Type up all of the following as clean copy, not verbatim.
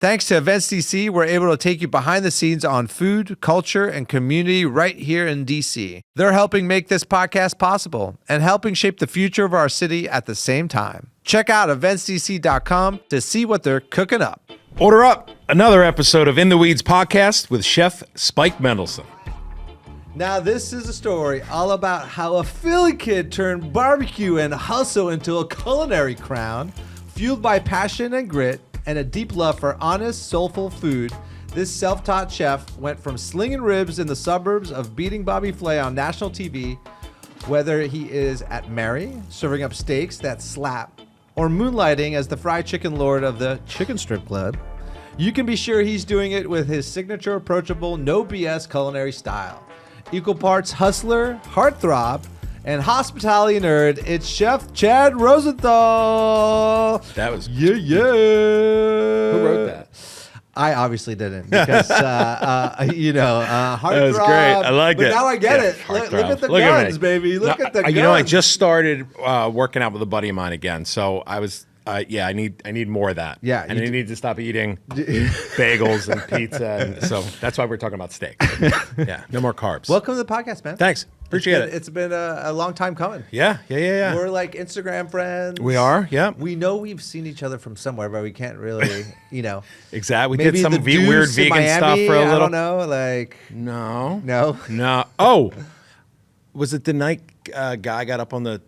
Thanks to Events DC, we're able to take you behind the scenes on food, culture, and community right here in DC. They're helping make this podcast possible and helping shape the future of our city at the same time. Check out eventsdc.com to see what they're cooking up. Order up another episode of In the Weeds podcast with Chef Spike Mendelsohn. Now, this is a story all about how a Philly kid turned barbecue and hustle into a culinary crown. Fueled by passion and grit and a deep love for honest, soulful food, this self-taught chef went from slinging ribs in the suburbs of Beating Bobby Flay on national TV, whether he is at Mary, serving up steaks that slap, or moonlighting as the fried chicken lord of the Chicken Strip Club. You can be sure he's doing it with his signature approachable, no BS culinary style. Equal parts hustler, heartthrob, and hospitality nerd, it's Chef Chad Rosenthal. That was... Yeah. Who wrote that? I obviously didn't because, heartthrob. That was great. I liked it. But now I get Yeah, it. Look heartthrob. at the Look at guns, me. baby. Look at the guns. You know, I just started working out with a buddy of mine again, so I was... I need more of that. Yeah, and I need to stop eating bagels and pizza, and so that's why we're talking about steak. Yeah, no more carbs. Welcome to the podcast, man. Thanks, appreciate it. It's been a long time coming. Yeah. We're like Instagram friends. We are, yeah. We know we've seen each other from somewhere, but we can't really, Exactly. We maybe did some the weird Deuce in vegan stuff Miami, for a little. I don't know, like No. no. Oh, was it the night guy got up on the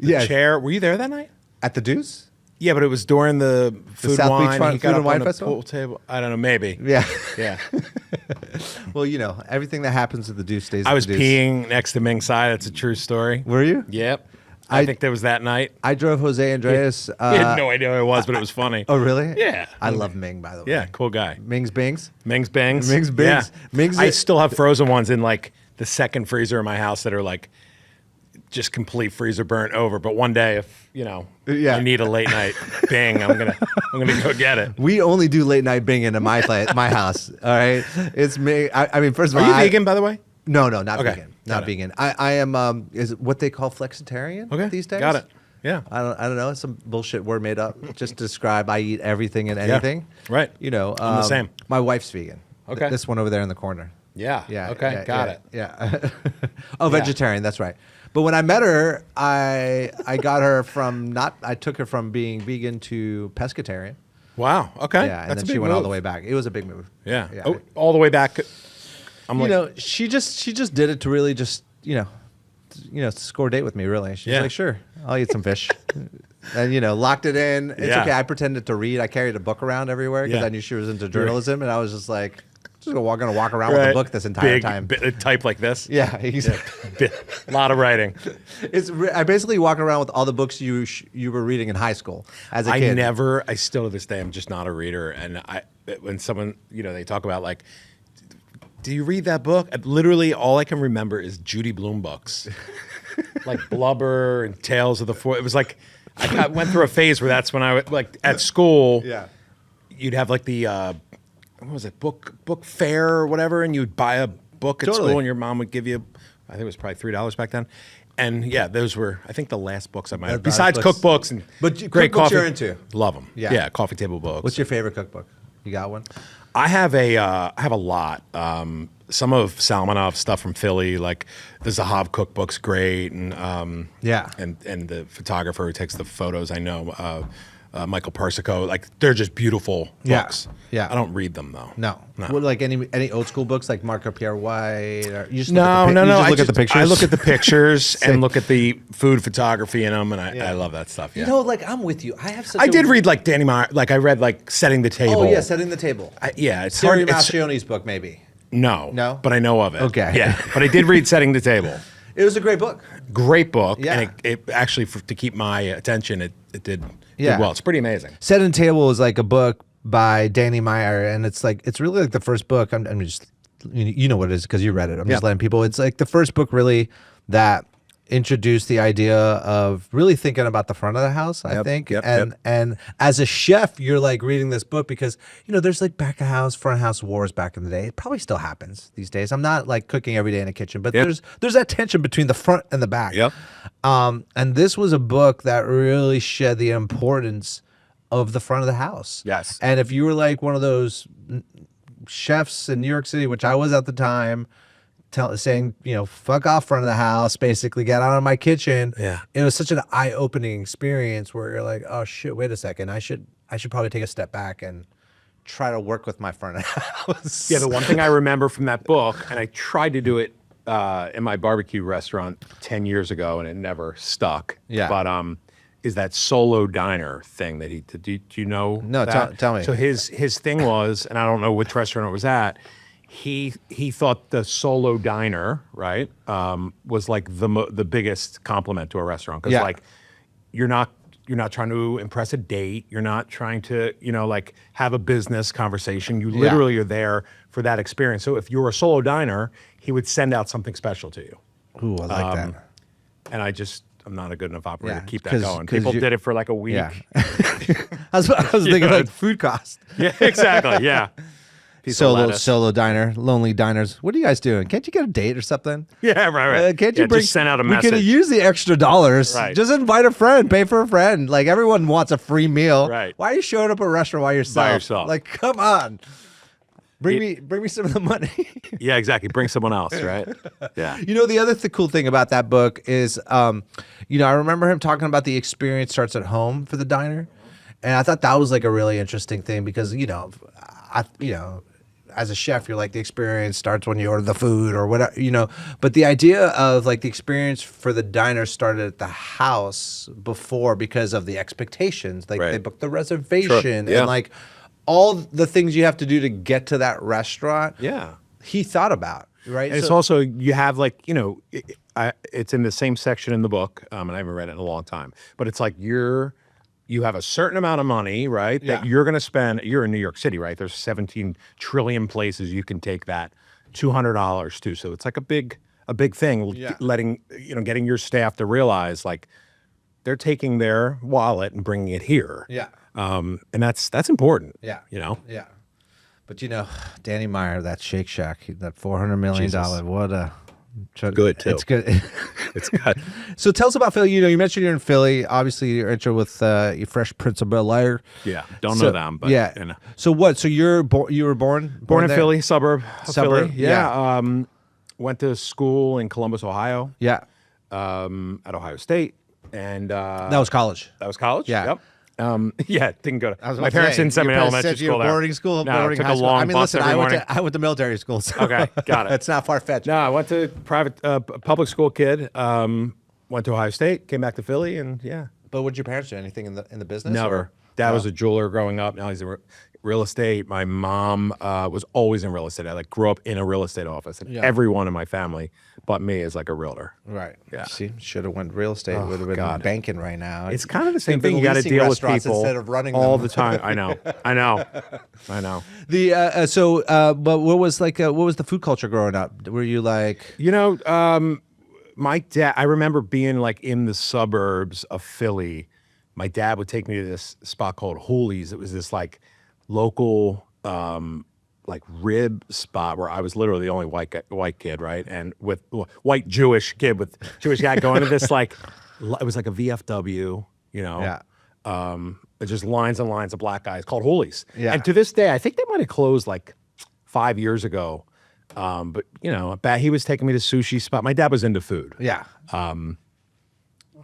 chair? Were you there that night? At the Deuce? Yeah, but it was during the food South wine. Beach He Food got and up Wine on the Festival? pool table. I don't know, maybe. Yeah. Yeah. Well, everything that happens at the Deuce stays at I was the Deuce. peeing next to Ming's side. That's a true story. Were you? Yep. I think that was that night. I drove Jose Andreas. He had no idea who it was, but it was funny. Oh, really? Yeah. I love Ming, by the way. Yeah, cool guy. Ming's Bings. Ming's Bangs. Ming's Bings. Yeah. Ming's I still have frozen ones in like the second freezer in my house that are like just complete freezer burnt over. But one day, if I need a late night Bing, I'm gonna go get it. We only do late night binging in my house. All right, it's me. I mean, first of all, Are you vegan, by the way? No, not Okay. vegan. Not vegan. I am. Is it what they call flexitarian these days? Got it. Yeah. I don't know. It's some bullshit word made up just to describe. I eat everything and anything. Right. I'm the same. My wife's vegan. Okay. This one over there in the corner. Yeah. Yeah. Okay. Got it. Yeah. Vegetarian. That's right. But when I met her, I got her from I took her from being vegan to pescatarian. Wow. Okay. Yeah, and That's then a she big went all move. the way back. It was a big move. Yeah. Yeah. Oh, all the way back. She just did it to really just score a date with me. Really, she's like, sure, I'll eat some fish, and locked it in. It's okay. I pretended to read. I carried a book around everywhere because I knew she was into journalism, and I was just like, gonna walk around with a book this entire time. Type like this. Yeah, exactly. A lot of writing. I basically walk around with all the books you were reading in high school as a kid. I still to this day, I'm just not a reader. And when someone, they talk about like, do you read that book? Literally all I can remember is Judy Blume books. Like Blubber and Tales of the Four. It was like, I went through a phase where that's when I would, like at school, you'd have like the, what was it, book fair or whatever, and you'd buy a book at school and your mom would give you, I think it was probably $3 back then. And yeah, those were, I think, the last books I might have. Besides cookbooks and great coffee. You're into. Love them. Yeah, coffee table books. What's your favorite cookbook? You got one? I have a lot. Some of Salmonov's stuff from Philly, like the Zahav cookbook's great, and and the photographer who takes the photos, I know, Michael Persico, like they're just beautiful books. Yeah. I don't read them though. No. What, like any old school books like Marco Pierre White? Or you just no. Look at the pictures. I look at the pictures and look at the food photography in them, and I love that stuff. Yeah. I'm with you. I did read like Danny Meyer. Like I read like Setting the Table. Oh yeah, Setting the Table. It's Terry hard. Mastroianni's book, maybe. No, but I know of it. Okay. Yeah, but I did read Setting the Table. It was a great book. Great book. Yeah. And it actually, to keep my attention, it did well. It's pretty amazing. Setting the Table is like a book by Danny Meyer, and it's really like the first book. I'm just, you know what it is because you read it. I'm just letting people. It's like the first book really that introduced the idea of really thinking about the front of the house, I think. And as a chef, you're like reading this book because, there's like back of house, front of house wars back in the day. It probably still happens these days. I'm not like cooking every day in the kitchen, but there's that tension between the front and the back. Yep. And this was a book that really shed the importance of the front of the house. Yes. And if you were like one of those chefs in New York City, which I was at the time, saying, fuck off front of the house, basically get out of my kitchen. Yeah. It was such an eye-opening experience where you're like, oh shit, wait a second. I should probably take a step back and try to work with my front of the house. Yeah, the one thing I remember from that book, and I tried to do it in my barbecue restaurant 10 years ago, and it never stuck. Yeah. But is that solo diner thing that do you know? No, that? tell me. So his thing was, and I don't know which restaurant it was at, he thought the solo diner, right, was like the biggest compliment to a restaurant. Because like you're not trying to impress a date. You're not trying to, like have a business conversation. You literally are there for that experience. So if you're a solo diner, he would send out something special to you. Ooh, I like that. And I'm not a good enough operator to keep that 'cause- going. 'cause People did it for like a week. Yeah. I was thinking like food cost. Yeah, exactly. Yeah. Piece of lettuce. Solo diner, lonely diners. What are you guys doing? Can't you get a date or something? Yeah, right. Can't you just send out a We message? could use the extra dollars. Right. Just invite a friend, pay for a friend. Like everyone wants a free meal. Right. Why are you showing up at a restaurant by yourself? Like, come on. Bring me some of the money. Yeah, exactly. Bring someone else, right? Yeah. The other cool thing about that book is, I remember him talking about the experience starts at home for the diner, and I thought that was like a really interesting thing because as a chef, you're like the experience starts when you order the food or whatever, But the idea of like the experience for the diner started at the house before because of the expectations. Like they booked the reservation Sure. Yeah. and like all the things you have to do to get to that restaurant. Yeah. He thought about, right? And it's also, you have like, it's in the same section in the book, and I haven't read it in a long time, but it's like you have a certain amount of money, right, that you're going to spend. You're in New York City, right? There's 17 trillion places you can take that $200 to. So it's like a big thing, getting your staff to realize like they're taking their wallet and bringing it here. Yeah. And that's important. Yeah. Yeah. But Danny Meyer, that Shake Shack, that $400 million, what a good too. It's good. It's good. So tell us about Philly. You mentioned you're in Philly. Obviously, your intro with your Fresh Prince of Bel-Air. Yeah, don't know them, but yeah. So what? So you were born in there? Philly, suburb of Philly. Yeah. Went to school in Columbus, Ohio. Yeah. At Ohio State, and that was college. That was college. Yeah. Yep. Didn't go to. My parents didn't send me to elementary school there. Boarding school. No, boarding took high a school. long bus every morning. I went to military school. So Okay, got it. It's not far fetched. No, I went to private public school kid. Went to Ohio State, came back to Philly, and yeah. But would your parents do anything in the business? Never. Or? Dad was a jeweler growing up. Now he's in real estate. My mom was always in real estate. I grew up in a real estate office, and everyone in my family, but me, is like a realtor. Right. Yeah. See, should have went real estate. Would have been banking right now. It's kind of the same thing. You got to deal with people instead of running all them. the time. I know. But what was the food culture growing up? Were you like, my dad? I remember being like in the suburbs of Philly. My dad would take me to this spot called Hooley's. It was this like local like rib spot where I was literally the only white kid, right? And with white Jewish kid with Jewish guy going to this like it was like a VFW, Yeah. Just lines and lines of black guys called Hooley's. Yeah. And to this day, I think they might have closed like 5 years ago. But he was taking me to sushi spot. My dad was into food. Yeah.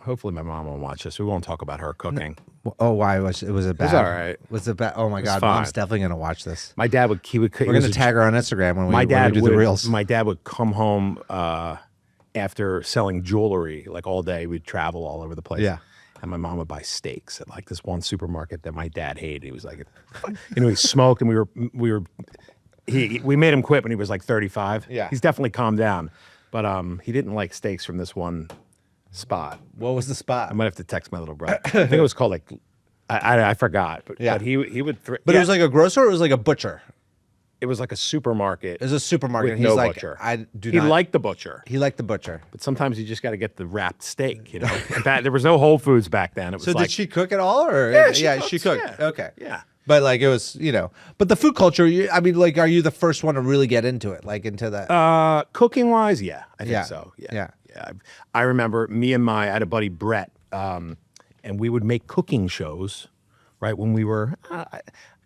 Hopefully my mom won't watch this. We won't talk about her cooking. Oh, why was it bad? It was all right. Was it bad? Oh my God, fine. Mom's definitely gonna watch this. My dad would. We're We're gonna tag her on Instagram when we do the reels. My dad would come home after selling jewelry like all day. We'd travel all over the place. Yeah. And my mom would buy steaks at like this one supermarket that my dad hated. He was like, he smoked, and we made him quit when he was like 35. Yeah. He's definitely calmed down, but he didn't like steaks from this one spot. What was the spot? I might have to text my little brother. I think it was called like I forgot, but he would. But it was like a grocer, or it was like a butcher. It was like a supermarket. It was a supermarket. With He's no like, butcher. He liked the butcher. He liked the butcher. But sometimes you just got to get the wrapped steak, There was no Whole Foods back then. It was So like, did she cook at all, or she cooked. Yeah. Okay. Yeah. But like it was, but the food culture. Are you the first one to really get into it, like into that? Cooking wise, I think so. Yeah. I remember I had a buddy Brett, and we would make cooking shows, right? When we were, I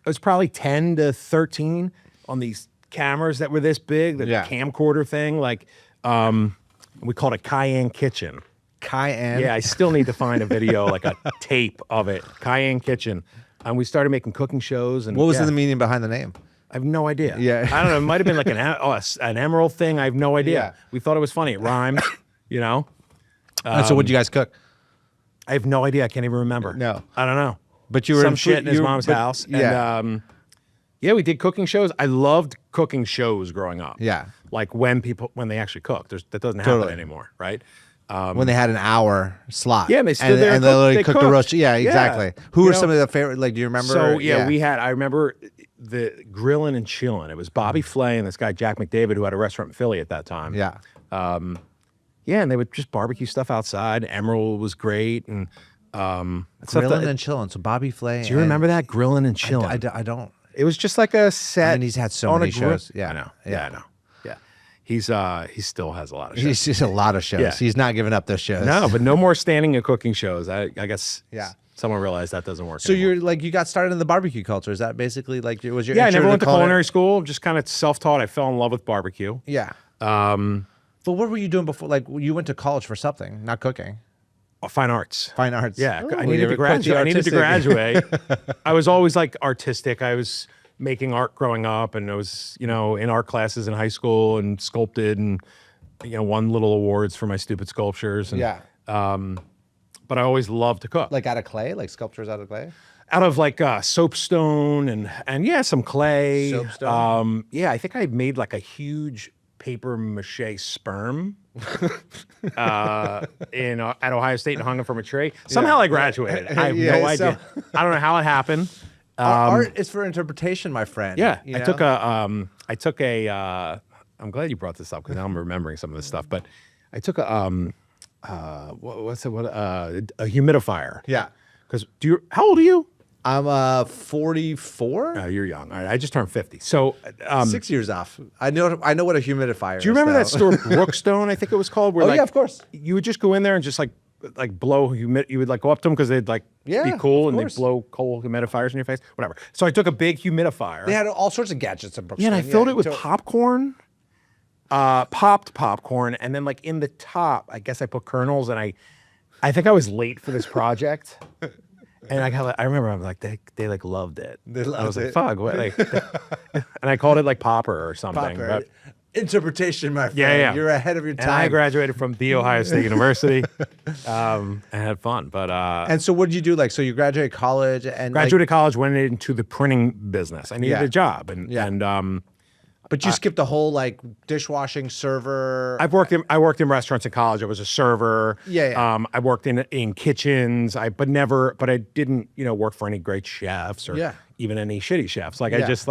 was probably 10 to 13 on these cameras that were this big, the camcorder thing. Like, we called it Cayenne Kitchen. Cayenne? Yeah, I still need to find a video, like a tape of it. Cayenne Kitchen. And we started making cooking shows. And what was the meaning behind the name? I have no idea. Yeah. I don't know. It might have been like an emerald thing. I have no idea. Yeah. We thought it was funny. It rhymed, you know? So what did you guys cook? I have no idea. I can't even remember. No. I don't know. But you were some shit in his mom's house. Yeah. And we did cooking shows. I loved cooking shows growing up. Yeah. Like when they actually cooked. That doesn't happen anymore, right? When they had an hour slot. Yeah, and they stood there and they literally cooked the roast. Yeah, exactly. Who were some of the favorite? Like, do you remember? So I remember the grilling and chilling. It was Bobby Flay and this guy Jack McDavid, who had a restaurant in Philly at that time. Yeah. And they would just barbecue stuff outside. Emerald was great, and grilling and chilling. So Bobby Flay. Do you remember that grilling and chilling? I don't. It was just like a set. And he's had so many shows. Yeah, I know. Yeah, I know. He still has a lot of shows. He's just a lot of shows. Yeah. He's not giving up those shows. No, but no more standing and cooking shows. I guess someone realized that doesn't work anymore. You're like, you got started in the barbecue culture. Is that basically like, was your I never went to culinary school. Just kind of self-taught. I fell in love with barbecue. Yeah. But what were you doing before? Like, you went to college for something, not cooking. Fine arts. Fine arts. Yeah. I needed to graduate. I was always like artistic. I was making art growing up, and I was, in art classes in high school and sculpted and, won little awards for my stupid sculptures. And, but I always loved to cook. Like out of clay? Like sculptures out of clay? Out of like soapstone and some clay. Soapstone? I think I made like a huge paper mache sperm at Ohio State and hung it from a tree. Somehow I graduated. I have no idea. I don't know how it happened. Art is for interpretation, my friend. Yeah, I took a. I'm glad you brought this up because now I'm remembering some of this stuff. But I took a humidifier. Yeah. Because how old are you? I'm 44. Oh, you're young. All right, I just turned 50. So 6 years off. I know what a humidifier is. Do you remember that store Brookstone? I think it was called. Where yeah, of course. You would just go in there and just like blow you would like go up to them because they'd like be cool and they'd blow cold humidifiers in your face, whatever. So I took a big humidifier. They had all sorts of gadgets at Brookstone. Yeah, and I filled it with popcorn, popped popcorn, and then like in the top, I guess I put kernels, and I think I was late for this project. And I remember I was like, they like loved it. I was like, fuck, what? Like, and I called it like popper or something. Popper. But, interpretation, my friend. Yeah. You're ahead of your time. And I graduated from The Ohio State University and had fun. But and so what did you do? Like, so you graduated college and graduated college, went into the printing business. I needed a job, and but you skipped the whole like dishwashing, server. I worked in restaurants in college. I was a server. Yeah. I worked in kitchens. But I didn't work for any great chefs or even any shitty chefs. Like I just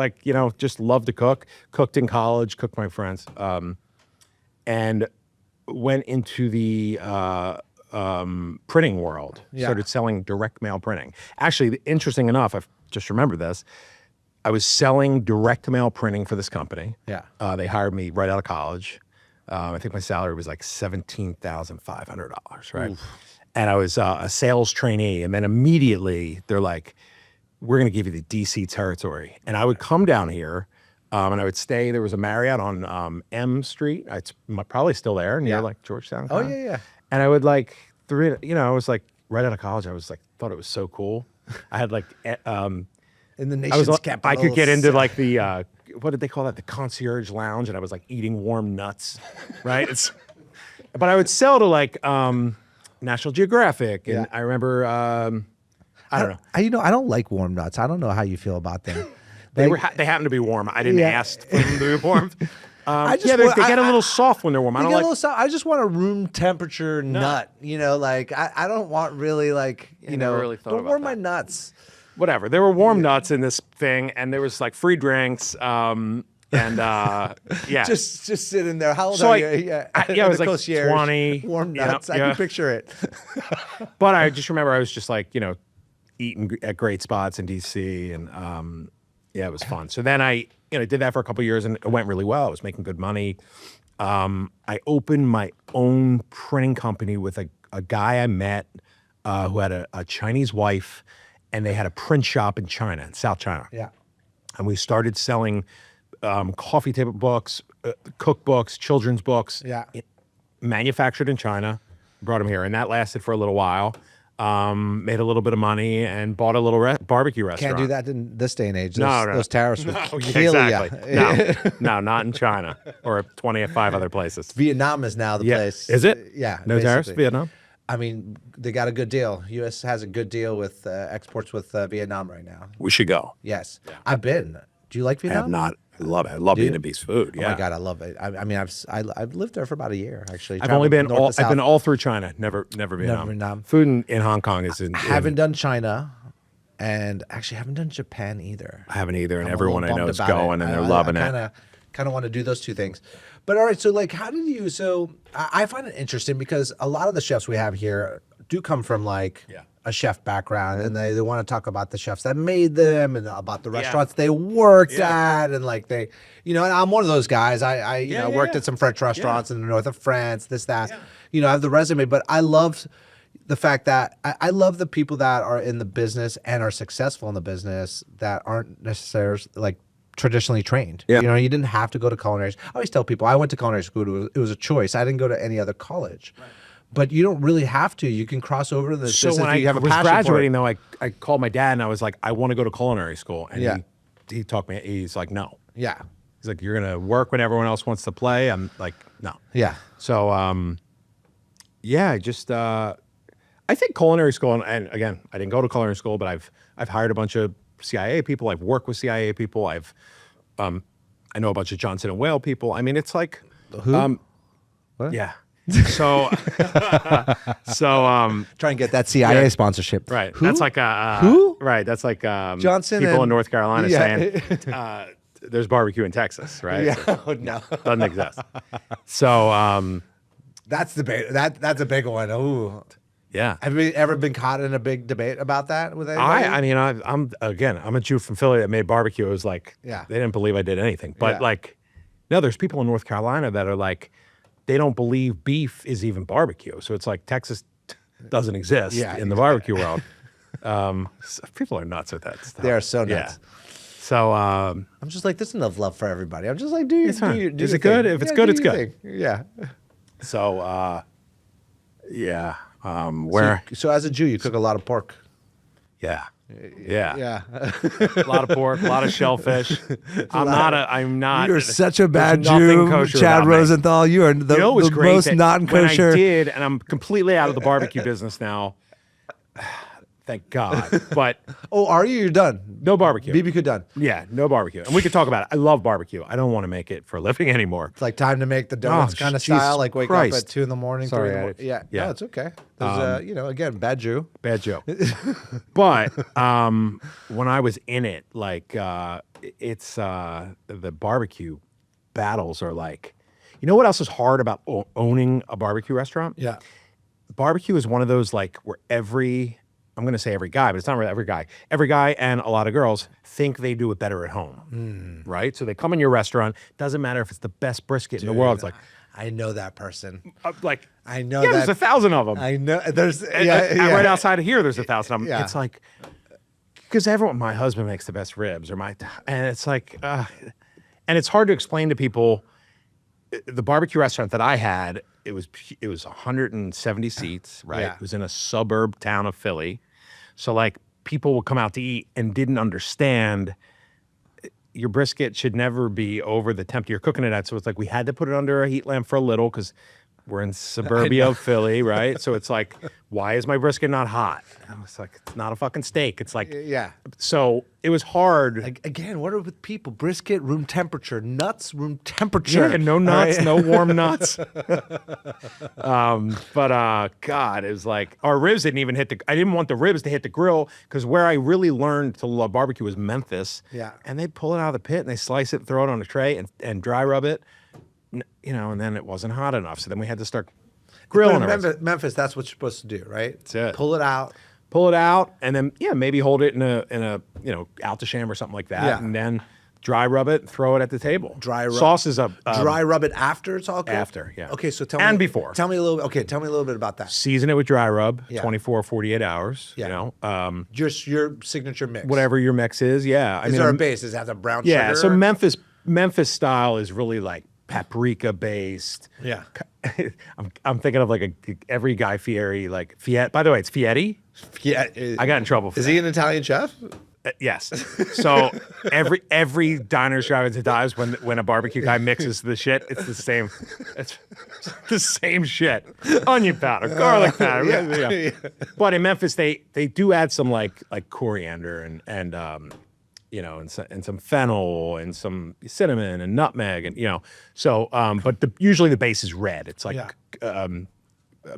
just loved to cook. Cooked in college. Cooked my friends. And went into the printing world. Started selling direct mail printing. Actually, interesting enough, I've just remembered this. I was selling direct mail printing for this company. Yeah. They hired me right out of college. I think my salary was like $17,500, right? Oof. And I was a sales trainee. And then immediately they're like, we're going to give you the DC territory. And I would come down here and I would stay. There was a Marriott on M Street. It's probably still there near like Georgetown. Oh, yeah. And I would like, I was like right out of college. I was like, thought it was so cool. I had like, in the nation's capital. I could get into like the what did they call that? The concierge lounge, and I was like eating warm nuts, right? But I would sell to like National Geographic, and I remember I don't know. I don't like warm nuts. I don't know how you feel about them. They happened to be warm. I didn't ask for them to be warm. They get a little soft when they're warm. I just want a room temperature nut. I don't want really like really thought don't about warm that. my nuts. Whatever. There were warm nuts in this thing, and there was like free drinks, and just sitting there. How old are you? I was like 20. Warm nuts. I can picture it. But I just remember I was just like eating at great spots in DC, and it was fun. So then I did that for a couple of years, and it went really well. I was making good money. I opened my own printing company with a guy I met who had a Chinese wife. and they had a print shop in China, in South China. Yeah. And we started selling coffee table books, cookbooks, children's books, Yeah. manufactured in China, brought them here. And that lasted for a little while. Made a little bit of money and bought a little barbecue restaurant. Can't do that in this day and age. No. Those tariffs would No, kill exactly. ya. No, not in China or 25 other places. Vietnam is now the place. Is it? Yeah. No tariffs, basically. Vietnam? I mean, they got a good deal. U.S. has a good deal with exports with Vietnam right now. We should go. Yes. I've been. Do you like I Vietnam? have not. I love it. I love Vietnamese food. Oh Yeah. my God, I love it. I mean, I've lived there for about a year actually. I've only been Traveled north to I've been south. all through China. Never Vietnam. Vietnam. Food in Hong Kong is in. Haven't done China, and actually haven't done Japan either. I haven't either, and I'm a everyone little I know bummed is about going it. and they're loving it. Kind of want to do those two things. But all right, so like, how did you? So I find it interesting because a lot of the chefs we have here do come from like a chef background, and they want to talk about the chefs that made them and about the restaurants they worked at, and like they, you know, and I'm one of those guys. I you know worked at some French restaurants in the north of France, this that, you know, I have the resume, but I love the fact that I love the people that are in the business and are successful in the business that aren't necessarily like traditionally trained. Yeah. You know, you didn't have to go to culinary. I always tell people I went to culinary school. It was a choice. I didn't go to any other college. Right. But you don't really have to. You can cross over to this So business when if you I have a was passion graduating, for it. though, I called my dad and I was like, I want to go to culinary school, and he talked me. He's like, no. Yeah. He's like, you're gonna work when everyone else wants to play. I'm like, no. Yeah. So I just I think culinary school, and again, I didn't go to culinary school, but I've hired a bunch of CIA people. I've worked with CIA people. I know a bunch of Johnson and Whale people. I mean, it's like Who? What? Yeah. So Try and get that CIA sponsorship. right. Who? That's like Who? Right. That's like Johnson people in and- North Carolina Yeah. saying there's barbecue in Texas, right? Yeah. So, Oh, no. doesn't exist. So That's the big. That's a big one. Ooh. yeah. Have you ever been caught in a big debate about that with anybody? I mean, I'm a Jew from Philly that made barbecue. It was like, Yeah. they didn't believe I did anything. But Yeah. like, no, there's people in North Carolina that are like, they don't believe beef is even barbecue. So it's like Texas doesn't exist in the barbecue world. People are nuts with that stuff. They are so nuts. Yeah. So I'm just like, there's enough love for everybody. I'm just like, do fine. your Is your it good? thing. If it's Yeah, good, do it's your good. thing. Yeah. so where So as a Jew, you cook a lot of pork. yeah. Yeah. A lot of pork, a lot of shellfish. I'm not. You're such a bad there's nothing Jew, kosher Chad about me. Rosenthal. You are the, You know, it was the great most that non-kosher. when I did, and I'm completely out of the barbecue business now. Thank God. But Oh, are you? You're done. no barbecue. BBQ done. Yeah, no barbecue. And we could talk about it. I love barbecue. I don't want to make it for a living anymore. It's like time to make the donuts kind of Jesus style. Like wake Christ. up at 2 a.m. Sorry, 3 a.m. I- Yeah. yeah. No, it's okay. There's you know, again, bad Jew. Bad joke. But when I was in it, like it's the barbecue battles are like, you know what else is hard about owning a barbecue restaurant? Yeah. Barbecue is one of those like where I'm going to say every guy, but it's not really every guy and a lot of girls think they do it better at home, right? So they come in your restaurant, doesn't matter if it's the best brisket in the world. It's like, I know that person. I know yeah, that. there's 1,000 of them. I know. There's Right outside of here, there's 1,000 of them. Yeah. It's like, because my husband makes the best ribs, and it's like, and it's hard to explain to people. The barbecue restaurant that I had, it was 170 seats, right? Yeah. It was in a suburb town of Philly. So like people would come out to eat and didn't understand your brisket should never be over the temp you're cooking it at. So it's like we had to put it under a heat lamp for a little because we're in suburbia of Philly, right? So it's like, why is my brisket not hot? I was like, it's not a fucking steak. It's like, Yeah. so it was hard. Again, what are with people? Brisket, room temperature. Nuts, room temperature. Yeah, no nuts, Right? no warm nuts. But God, it was like our ribs didn't even hit I didn't want the ribs to hit the grill because where I really learned to love barbecue was Memphis. Yeah. And they'd pull it out of the pit and they slice it, throw it on a tray and dry rub it, you know, and then it wasn't hot enough. So then we had to start grilling it. Memphis, that's what you're supposed to do, right? That's it. Pull it out. Pull it out and then maybe hold it in a you know, out to sham or something like that. Yeah. And then dry rub it, throw it at the table. Sauce is a dry rub it after it's all cooked? After, yeah. Okay, so tell and me before. Tell me a little. Okay, tell me a little bit about that. Season it with dry rub. Yeah. 24 or 48 hours. Yeah. You know, Just your signature mix. whatever your mix is. Yeah. Is there a base? Does it have the brown sugar? Yeah. So Memphis style is really like paprika based. Yeah. I'm thinking of like every Guy Fieri like Fiat. By the way, it's Fieri. Yeah. I got in trouble for Is that. he an Italian chef? Yes. So every diners, drive-ins, and dives when a barbecue guy mixes the shit, it's the same. It's the same shit. Onion powder, garlic powder. Yeah. But in Memphis, they do add some like coriander and you know, and some fennel and some cinnamon and nutmeg and you know. So but usually the base is red. It's like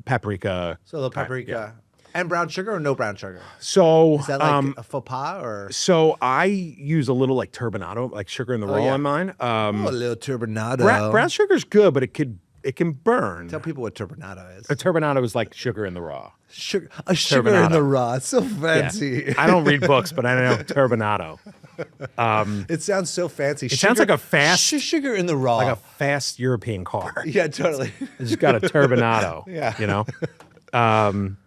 paprika. So a little paprika. And brown sugar or no brown sugar? So Is that like a faux pas or? So I use a little like turbinado, like sugar in the roll in mine. A little turbinado. Brown sugar's good, but it can burn. Tell people what turbinado is. A turbinado is like sugar in the raw. Sugar in the raw. It's so fancy. Yeah. I don't read books, but I know turbinado. It sounds so fancy. It sounds like a fast, sugar in the raw. like a fast European car. Yeah, totally. It's just got a turbinado. Yeah. You know.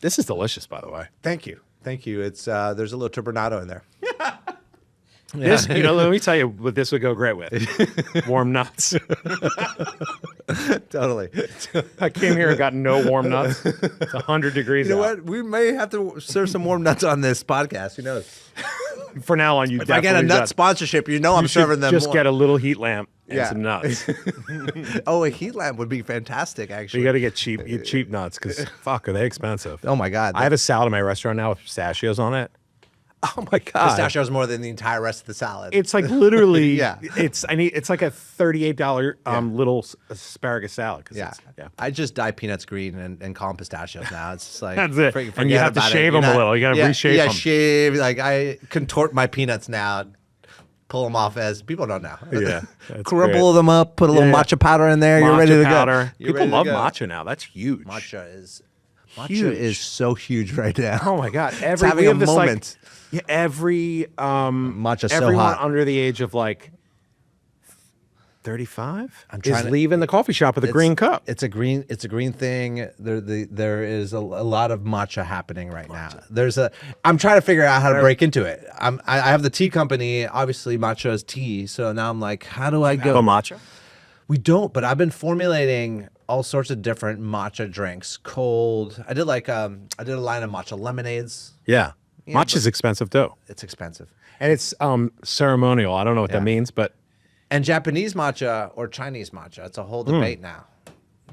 This is delicious, by the way. Than's you. It's there's a little turbinado in there. This, you know, let me tell you what this would go great with. Warm nuts. Totally. I came here and got no warm nuts. It's 100 degrees You know out. what? We may have to serve some warm nuts on this podcast. Who knows? For now on, you If I get a nut sponsorship, I'm serving them. Just more. get a little heat lamp and Yeah. some nuts. Oh, a heat lamp would be fantastic, actually. You got to get cheap nuts because fuck, are they expensive? Oh my God. I have a salad in my restaurant now with pistachios on it. Oh my God. Pistachios more than the entire rest of the salad. It's like literally, Yeah. It's like a $38 little asparagus salad. yeah. I just dye peanuts green and call them pistachios now. It's just like That's it. forget And you have to about it. shave You're them a little. You got to reshape them. Yeah, shave. Like I contort my peanuts now, pull them off as people don't know. Yeah, that's Crumble great. them up, put a little Yeah. matcha powder in there. You're ready to powder. go. You're People ready to love go. matcha now. That's huge. Matcha is Huge. so huge right now. Oh my God! It's having we a have this, moment. Like, every Matcha's so everyone hot. under the age of like 35 I'm is trying to- leaving the coffee shop with a green cup. It's a green thing. There is a lot of matcha happening right now. I'm trying to figure out how to break into it. I have the tea company. Obviously, matcha is tea. So now I'm like, how do I go? matcha. We don't, but I've been formulating all sorts of different matcha drinks. Cold. I did a line of matcha lemonades. Yeah, Yeah, matcha's expensive too, It's expensive. and it's ceremonial. I don't know what Yeah. that means, but And Japanese matcha or Chinese matcha. It's a whole debate now.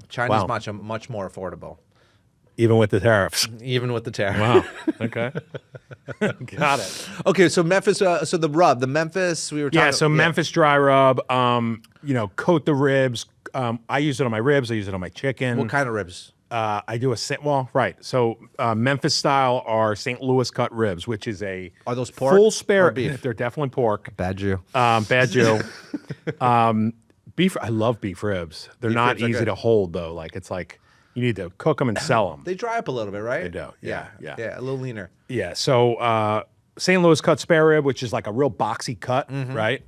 Chinese Wow. matcha much more affordable, even with the tariffs. even with the tariff. Wow. Okay. Got it. Okay, so Memphis. So the rub, the Memphis. We were talking. Yeah. So Memphis dry rub. You know, coat the ribs. I use it on my ribs. I use it on my chicken. What kind of ribs? I do right. So Memphis style are St. Louis cut ribs, which is a Are those pork full spare or beef? They're definitely pork. Bad Jew. Bad Jew. Beef. I love beef ribs. They're not ribs are easy good. to hold though. Like it's like you need to cook them and sell them. They dry up a little bit, right? They do, yeah. a little leaner. Yeah. So St. Louis cut spare rib, which is like a real boxy cut, Mm-hmm. right?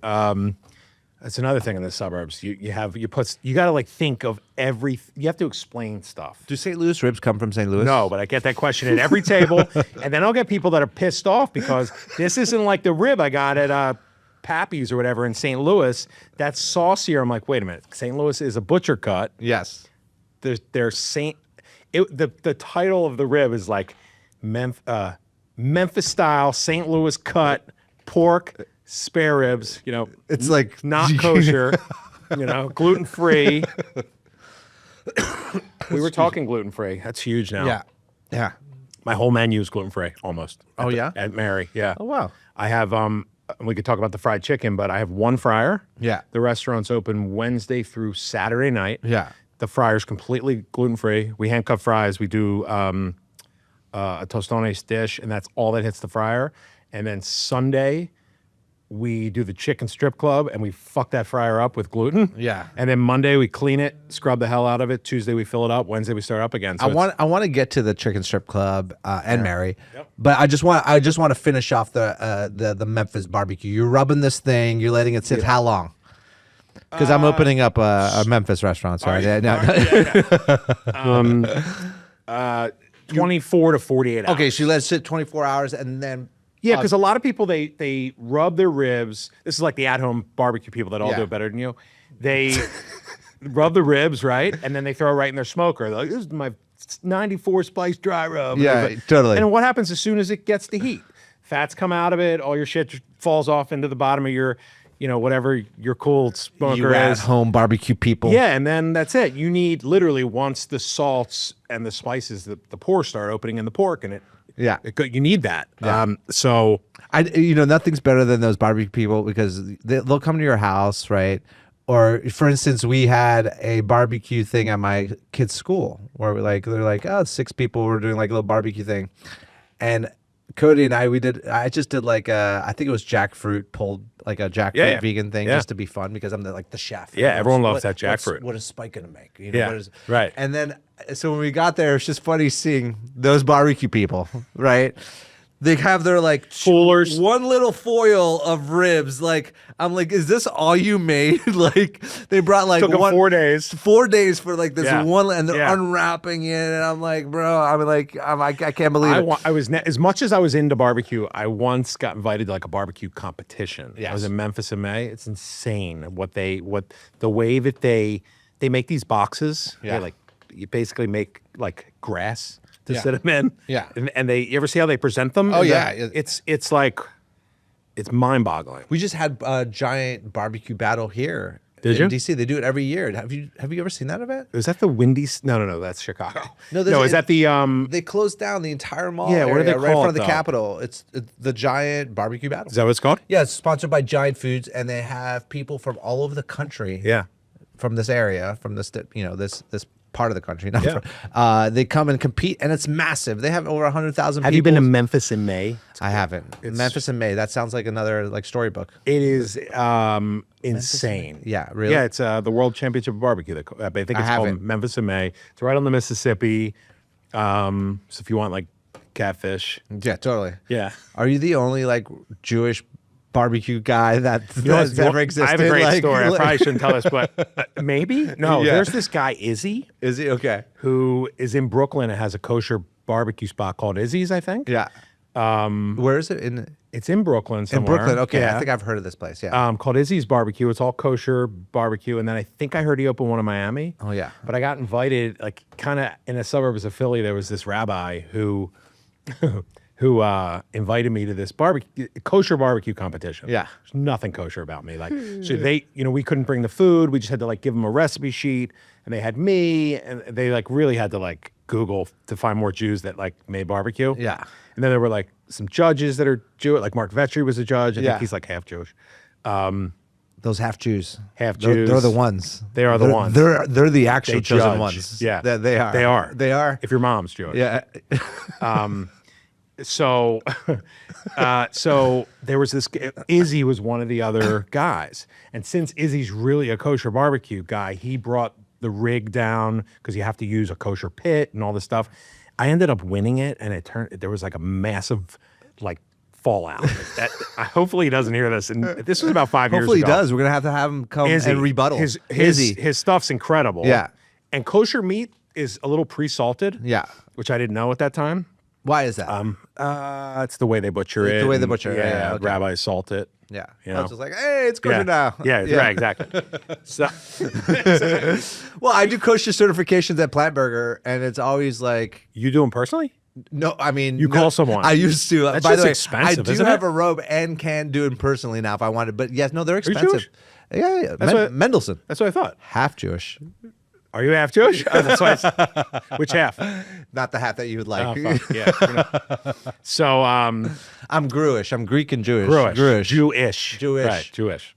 That's another thing in the suburbs. You got to like think of you have to explain stuff. Do St. Louis ribs come from St. Louis? No, but I get that question at every table, and then I'll get people that are pissed off because this isn't like the rib I got at Pappy's or whatever in St. Louis. That's saucier. I'm like, wait a minute. St. Louis is a butcher cut. Yes. The title of the rib is like Memphis style St. Louis cut pork spare ribs. You know, It's like not kosher. You know, gluten free. We were talking gluten free. That's huge now. Yeah. Yeah. My whole menu is gluten free almost. Oh, yeah? At Mary. Yeah. Oh wow. I have we could talk about the fried chicken, but I have one fryer. Yeah. The restaurant's open Wednesday through Saturday night. Yeah. The fryer's completely gluten-free. We hand cut fries. We do a tostones dish, and that's all that hits the fryer. And then Sunday, we do the chicken strip club and we fuck that fryer up with gluten. Yeah. And then Monday we clean it, scrub the hell out of it. Tuesday we fill it up. Wednesday we start up again. So I want to get to the chicken strip club and Mary, Yep. but I just want to finish off the Memphis barbecue. You're rubbing this thing. You're letting it sit. How long? Because I'm opening up a Memphis restaurant. Sorry. All right. 24 to 48 hours. Okay, so you let it sit 24 hours and then. Yeah, because a lot of people they rub their ribs. This is like the at-home barbecue people that all Yeah. do it better than you. They rub the ribs, right, and then they throw it right in their smoker. They're like, this is my 94 spice dry rub. Yeah, totally. And what happens as soon as it gets the heat? Fats come out of it. All your shit falls off into the bottom of your, whatever your cool smoker You is. at-home barbecue people. Yeah, and then that's it. You need literally once the salts and the spices, the pores start opening in the pork, and you need that. Yeah. So nothing's better than those barbecue people because they'll come to your house, right? Or for instance, we had a barbecue thing at my kid's school where they're like, oh, 6 people were doing like a little barbecue thing, and Cody and I just did like I think it was jackfruit pulled like a jackfruit vegan thing just to be fun because I'm the chef. Yeah, everyone loves that jackfruit. What is Spike gonna make? Right. And then so when we got there, it's just funny seeing those barbecue people, right? They have their like Foolers. one little foil of ribs. Like I'm like, is this all you made? Like they brought like Took them 4 days. 4 days for like this one, and they're Yeah. unwrapping it, and I'm like, bro, I can't believe it. I was as much as I was into barbecue. I once got invited to like a barbecue competition. I was Yes. in Memphis in May. It's insane the way that they make these boxes. Yeah. You basically make like grass to Yeah. sit them in. Yeah. and you ever see how they present them? Oh, And yeah. it's like it's mind boggling. We just had a giant barbecue battle here. Did in you? DC? They do it every year. Have you ever seen that event? Is that the Wendy's? No, that's Chicago. No, is that the They closed down the entire mall. Yeah, what do they area right in call front it, of the though? Capitol. It's the giant barbecue battle. Is that what it's called? Yeah, it's sponsored by Giant Foods, and they have people from all over the country. Yeah. From this area, from this this part of the country. Not Yeah. they come and compete, and it's massive. They have over 100,000 people. Have you been to Memphis in May? I haven't. Memphis in May. That sounds like another like storybook. It is insane. Yeah, really? Yeah, it's the World Championship of Barbecue. I think it's called haven't. Memphis in May. It's right on the Mississippi. So if you want like catfish, Yeah, totally. yeah. Are you the only like Jewish barbecue guy that's ever existed? I have a great Like, story. I probably shouldn't tell this, but maybe no. Yeah. There's this guy Izzy Is he okay? who is in Brooklyn and has a kosher barbecue spot called Izzy's. I think. Yeah. Where is it in It's in Brooklyn somewhere. Brooklyn? Okay, Yeah. I think I've heard of this place. Yeah. Called Izzy's Barbecue. It's all kosher barbecue, and then I think I heard he opened one in Miami. Oh, yeah. But I got invited, like kind of in the suburbs of Philly. There was this rabbi who invited me to this kosher barbecue competition. Yeah. There's nothing kosher about me. Like, so they, we couldn't bring the food. We just had to like give them a recipe sheet, and they had me, and they like really had to like Google to find more Jews that like made barbecue. Yeah. And then there were like some judges that are Jewish, like Mark Vetri was a judge. I Yeah. think he's like half Jewish. Those half Jews. Half They're Jews. the ones. They are the ones. They're the actual They chosen judge. ones. Yeah. They are. They are. They are. If your mom's Jewish. Yeah. So, so there was this. Izzy was one of the other guys, and since Izzy's really a kosher barbecue guy, he brought the rig down because you have to use a kosher pit and all this stuff. I ended up winning it, and there was like a massive like fallout. Hopefully he doesn't hear this. And this was about 5 years ago. Hopefully he does. We're gonna have to have him come Izzy, and rebuttal. His stuff's incredible. Yeah. And kosher meat is a little pre-salted. Yeah. Which I didn't know at that time. Why is that? It's the way they butcher it. the way they and, butcher it, yeah, okay. Rabbis salt it. yeah. You know? It's just like, hey, it's kosher now. Yeah, right, exactly. So, Well, I do kosher certifications at Plant Burger, and it's always like, you do them personally? no, I mean, You call someone. I used to. That's By just the way, expensive, I do isn't have it? a robe and can do it personally now if I wanted. But yes, no, they're you expensive. Jewish? Yeah. what- Mendelssohn, That's what I thought. half Jewish, Are you half Jewish? Oh, that's why which half? not the half that you would like. Oh, fuck, yeah. So, I'm Gruish. I'm Greek and Jewish. Jewish. Jewish. Jewish. Right, Jewish.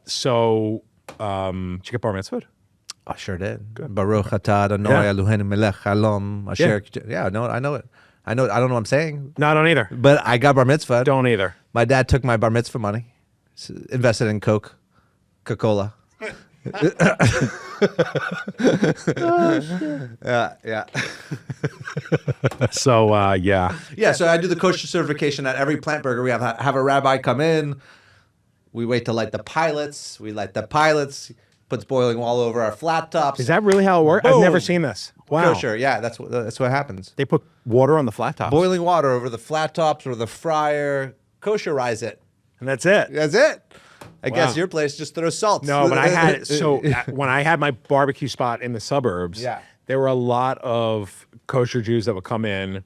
So, did you get bar mitzvah? I sure did. Baruch atah Adonai Eloheinu melech haolam asher. Yeah, I know it. I don't know what I'm saying, No, I don't either. but I got bar mitzvah. Don't either. My dad took my bar mitzvah money, invested in Coca-Cola. Yeah. So yeah. Yeah, so I do the kosher certification at every plant burger. We have a rabbi come in. We wait to light the pilots. We light the pilots. Puts boiling oil over our flat tops. Is that really how it works? I've Boom. never seen this. Wow. Kosher, yeah, that's what happens. They put water on the flat tops. Boiling water over the flat tops or the fryer. Kosherize it. And that's it. That's it. I guess Wow. your place just throws salt. No, but I had when I had my barbecue spot in the suburbs, Yeah. there were a lot of kosher Jews that would come in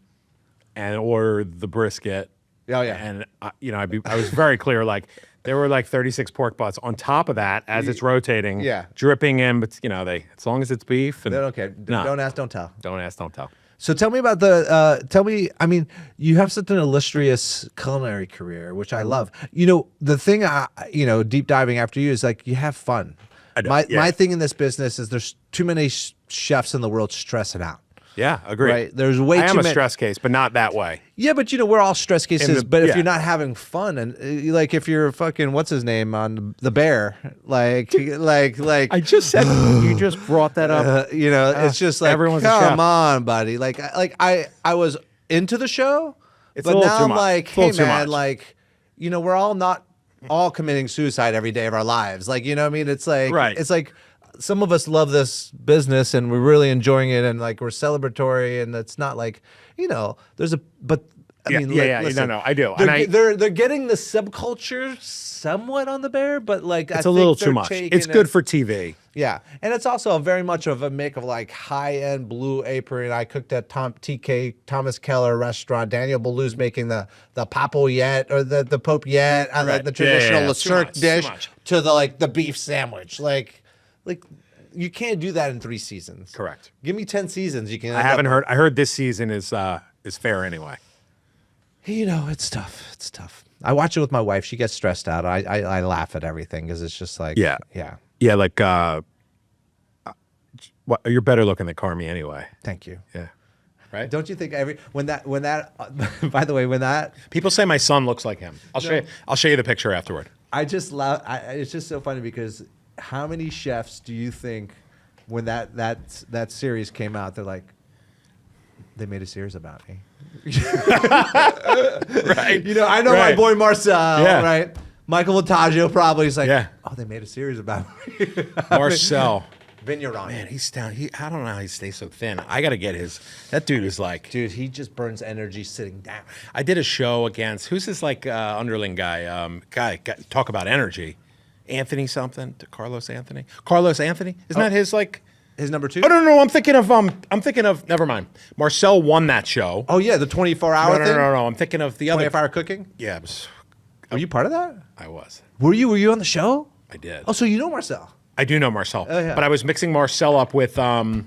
and order the brisket. Oh, yeah. And I was very clear, like there were like 36 pork butts on top of that as it's rotating, Yeah. dripping in. But they as long as it's beef, and They don't care. No. Don't ask, don't tell. Don't ask, don't tell. So tell me about I mean, you have such an illustrious culinary career, which I love. The thing, deep diving after you is like, you have fun. I do, My yeah. thing in this business is there's too many chefs in the world stressing out. Yeah, agree. Right? There's way I too am a many. stress case, but not that way. Yeah, but we're all stress cases. But if yeah. you're not having fun, and like if you're fucking what's his name on the Bear, like I just said you just brought that up. it's just like everyone's a come chef. on, buddy. I was into the show, It's a but little now too I'm much. like, It's a little hey too man, much. like we're all not all committing suicide every day of our lives. Like what I mean? It's like Right. It's like some of us love this business and we're really enjoying it and like we're celebratory and it's not like there's a but. I Yeah, mean, yeah, listen, no, I do. They're, And they're getting the subculture somewhat on the Bear, but like It's a little too much. It's good for TV. Yeah, and it's also very much of a make of like high-end Blue Apron. I cooked at TK Thomas Keller restaurant. Daniel Boulud's making the papoyette or the popiette, Right. the traditional Yeah, Le too Cirque much, too dish much. to the beef sandwich. Like you can't do that in 3 seasons. Correct. Give me 10 seasons. You can. I haven't heard. I heard this season is fair anyway. It's tough. It's tough. I watch it with my wife. She gets stressed out. I laugh at everything because it's just like Yeah. Yeah, like you're better looking than Carmi anyway. Thank you. Yeah. Right? Don't you think when that by the way when that People say my son looks like him. I'll show you the picture afterward. I just love it's just so funny because how many chefs do you think when that series came out they're like they made a series about me. Right. I know my Right. boy Marcel, Yeah. right? Michael Vitaggio probably is like, Yeah. oh, they made a series about me. Marcel. Vigneron. Man, he's down. I don't know how he stays so thin. I got to get his. That dude is like. Dude, he just burns energy sitting down. I did a show against who's this like underling guy? Talk about energy. Anthony something. Carlos Anthony. Carlos Anthony. Isn't that his like? His number 2? Oh no. I'm thinking of. Never mind. Marcel won that show. Oh yeah, the 24-hour thing. No. I'm thinking of the other. 24-hour cooking. Yeah, it was, Were you part of that? I was. Were you on the show? I did. Oh, so you know Marcel? I do know Marcel, yeah. but I was mixing Marcel up with the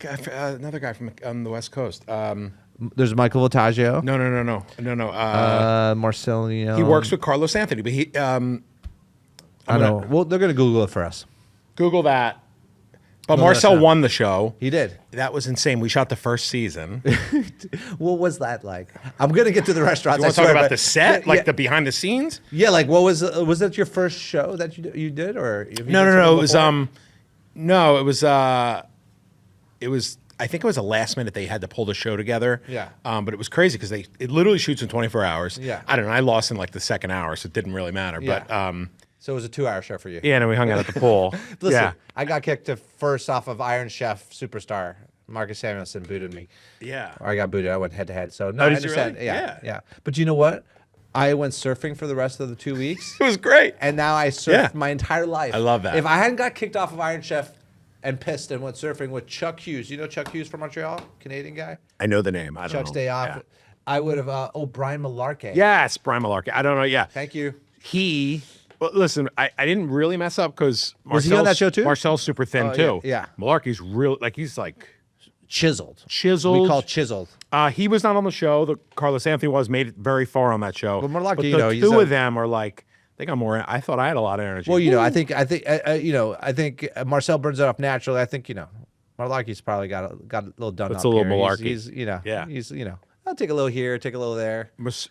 guy, another guy from on the West Coast. There's Michael Vitaggio. No. Marcelino. He works with Carlos Anthony, but he. I know. Well, they're gonna Google it for us. Google that. But No, Marcel that's not- won the show. He did. That was insane. We shot the first season. What was that like? I'm gonna get to the restaurants. You want to talk about the set, like the behind the scenes? Yeah, like what was that your first show that you did, or have you No. done It something was before? it was. I think it was a last minute they had to pull the show together. Yeah. But it was crazy because it literally shoots in 24 hours. Yeah. I don't know. I lost in like the second hour, so it didn't really matter. Yeah. But So it was a 2-hour show for you. yeah, and we hung out at the pool. Listen, yeah. I got kicked to first off of Iron Chef superstar. Marcus Samuelson booted me. Yeah. Or I got booted. I went head to head. So no, Oh, I did you understand. really? Yeah, Yeah. But you know what? I went surfing for the rest of the 2 weeks. It was great. And now I surfed Yeah. my entire life. I love that. If I hadn't got kicked off of Iron Chef and pissed and went surfing with Chuck Hughes, you know Chuck Hughes from Montreal, Canadian guy. I know the name. I don't Chuck's know. day off. Yeah. I would have. Brian Malarkey. Yes, Brian Malarkey. I don't know. Yeah. Thank you. Well, listen, I didn't really mess up because Was he on that show too? Marcel's super thin Oh, too. yeah. Malarkey's real, like he's like Chiseled. chiseled. We call chiseled. He was not on the show. The Carlos Anthony made it very far on that show. Well, Malarkey, but you the know, he's two a- of them are like they got more. I thought I had a lot of energy. Well, I think Marcel burns it off naturally. I think Malarkey's probably got a little done That's up a little here. malarkey. He's Yeah. he's I'll take a little here, take a little there. Oh, is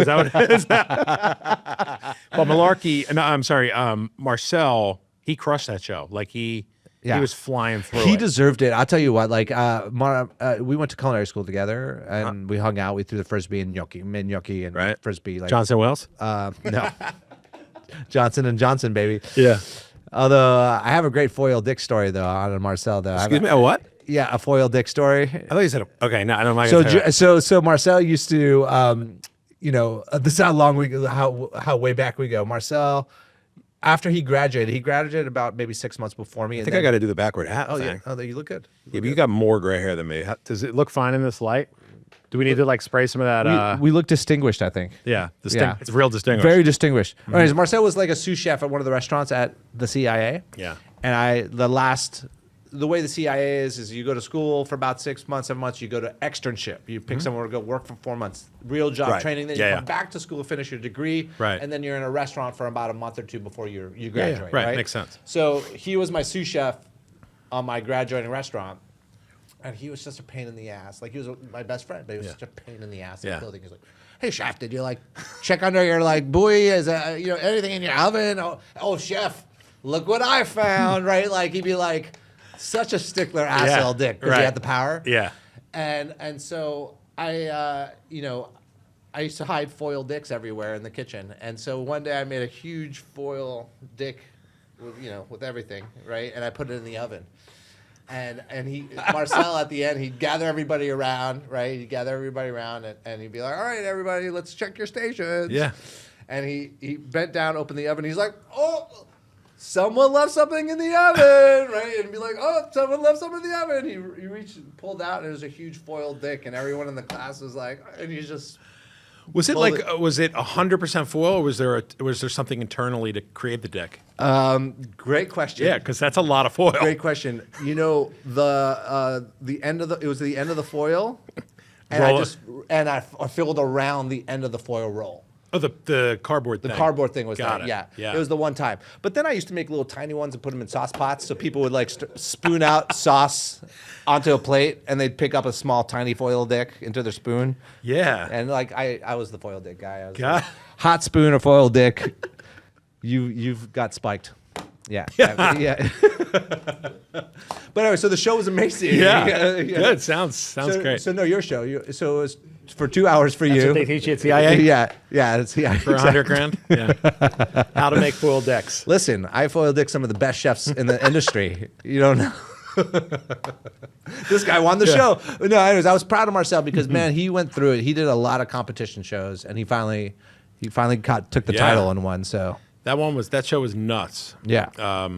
that what it is? But Malarkey, no, I'm sorry, Marcel, he crushed that show. Like he was flying through He it. deserved it. I'll tell you what. Like, we went to culinary school together, and we hung out. We threw the frisbee and mid gnocchi and frisbee. Like Johnson Wells? no, Johnson and Johnson, baby. Yeah. Although I have a great foil dick story though on Marcel though. Excuse me, a what? Yeah, a foil dick story. I thought you said, okay, no, I don't mind. So Marcel used to, this is how long how way back we go. Marcel, after he graduated about maybe 6 months before me. I think I got to do the backward hat thing. Yeah. Oh, you look good. Yeah, but you got more gray hair than me. Does it look fine in this light? Do we need to like spray some of that? We look distinguished, I think. Yeah, Yeah. It's real distinguished. Very distinguished. Anyways, Marcel was like a sous chef at one of the restaurants at the CIA. Yeah. And the way the CIA is you go to school for about 6 months, 7 months, you go to externship. You pick somewhere to go work for 4 months. Real job training. Then you come back to school, finish your degree. Right. And then you're in a restaurant for about a month or two before you graduate. Right. Makes sense. So he was my sous chef on my graduating restaurant. And he was just a pain in the ass. Like, he was my best friend, but he was such a pain in the ass in the building. He's like, hey, chef, did you, like, check under your, like, buoy? Is anything in your oven? Oh, chef, look what I found, right? Like, he'd be like such a stickler asshole dick because he had the power. Yeah. And so I used to hide foil dicks everywhere in the kitchen. And so one day I made a huge foil dick with everything, right? And I put it in the oven. And Marcel at the end, he'd gather everybody around, right? He'd gather everybody around and he'd be like, all right, everybody, let's check your stations. Yeah. And he bent down, opened the oven. He's like, oh, someone left something in the oven, right? And be like, oh, someone left something in the oven. He reached, pulled out, and it was a huge foil dick. And everyone in the class was like, and he's just... Was it was it 100% foil, or was there something internally to create the dick? Great question. Yeah, because that's a lot of foil. Great question. The end of the foil, and I filled around the end of the foil roll. Oh, the cardboard thing. The cardboard thing was Got there. it. Yeah. It was the one time. But then I used to make little tiny ones and put them in sauce pots, so people would like spoon out sauce onto a plate, and they'd pick up a small tiny foil dick into their spoon. Yeah. And like I was the foil dick guy. I was God. like, hot spoon or foil dick. You've got spiked. Yeah. Yeah. But anyway, so the show was amazing. Yeah. Good. Sounds great. So no, your show. So it was for 2 hours for you. What they teach you at CIA? Yeah. It's CIA. For $100,000? Yeah. How to make foil decks. Listen, I foil dick some of the best chefs in the industry. You don't know. This guy won the show. No, anyways, I was proud of Marcel because man, he went through it. He did a lot of competition shows, and he finally took the title and won. So that show was nuts. Yeah.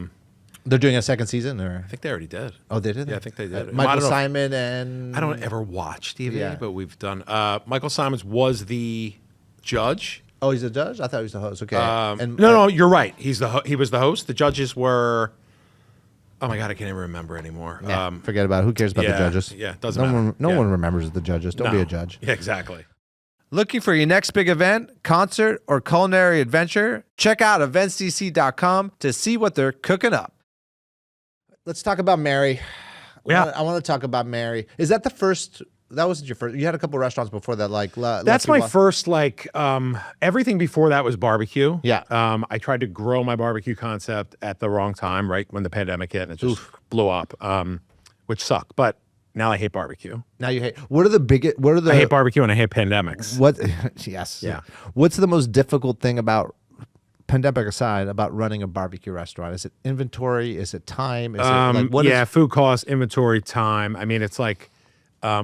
They're doing a second season, or I think they already did. Oh, they did. Yeah, I think they did. Michael Simon and I don't ever watch TV, but we've done. Michael Simons was the judge. Oh, he's the judge. I thought he was the host. Okay. No, you're right. He was the host. The judges were. Oh my God, I can't even remember anymore. Yeah, forget about it. Who cares about the judges? Yeah, doesn't matter. No one remembers the judges. Don't be a judge. Yeah, exactly. Looking for your next big event, concert, or culinary adventure? Check out eventsdc.com to see what they're cooking up. Let's talk about Mary. Yeah. I want to talk about Mary. Is that the first? That wasn't your first. You had a couple restaurants before that. That's my first. Everything before that was barbecue. Yeah. I tried to grow my barbecue concept at the wrong time, right when the pandemic hit, and it just blew up, which sucked. But now I hate barbecue. Now you hate. What are the biggest? What are the? I hate barbecue and I hate pandemics. What? Yes. Yeah. What's the most difficult thing about? Pandemic aside, about running a barbecue restaurant? Is it inventory? Is it time? Is it food costs, inventory, time. I mean, it's like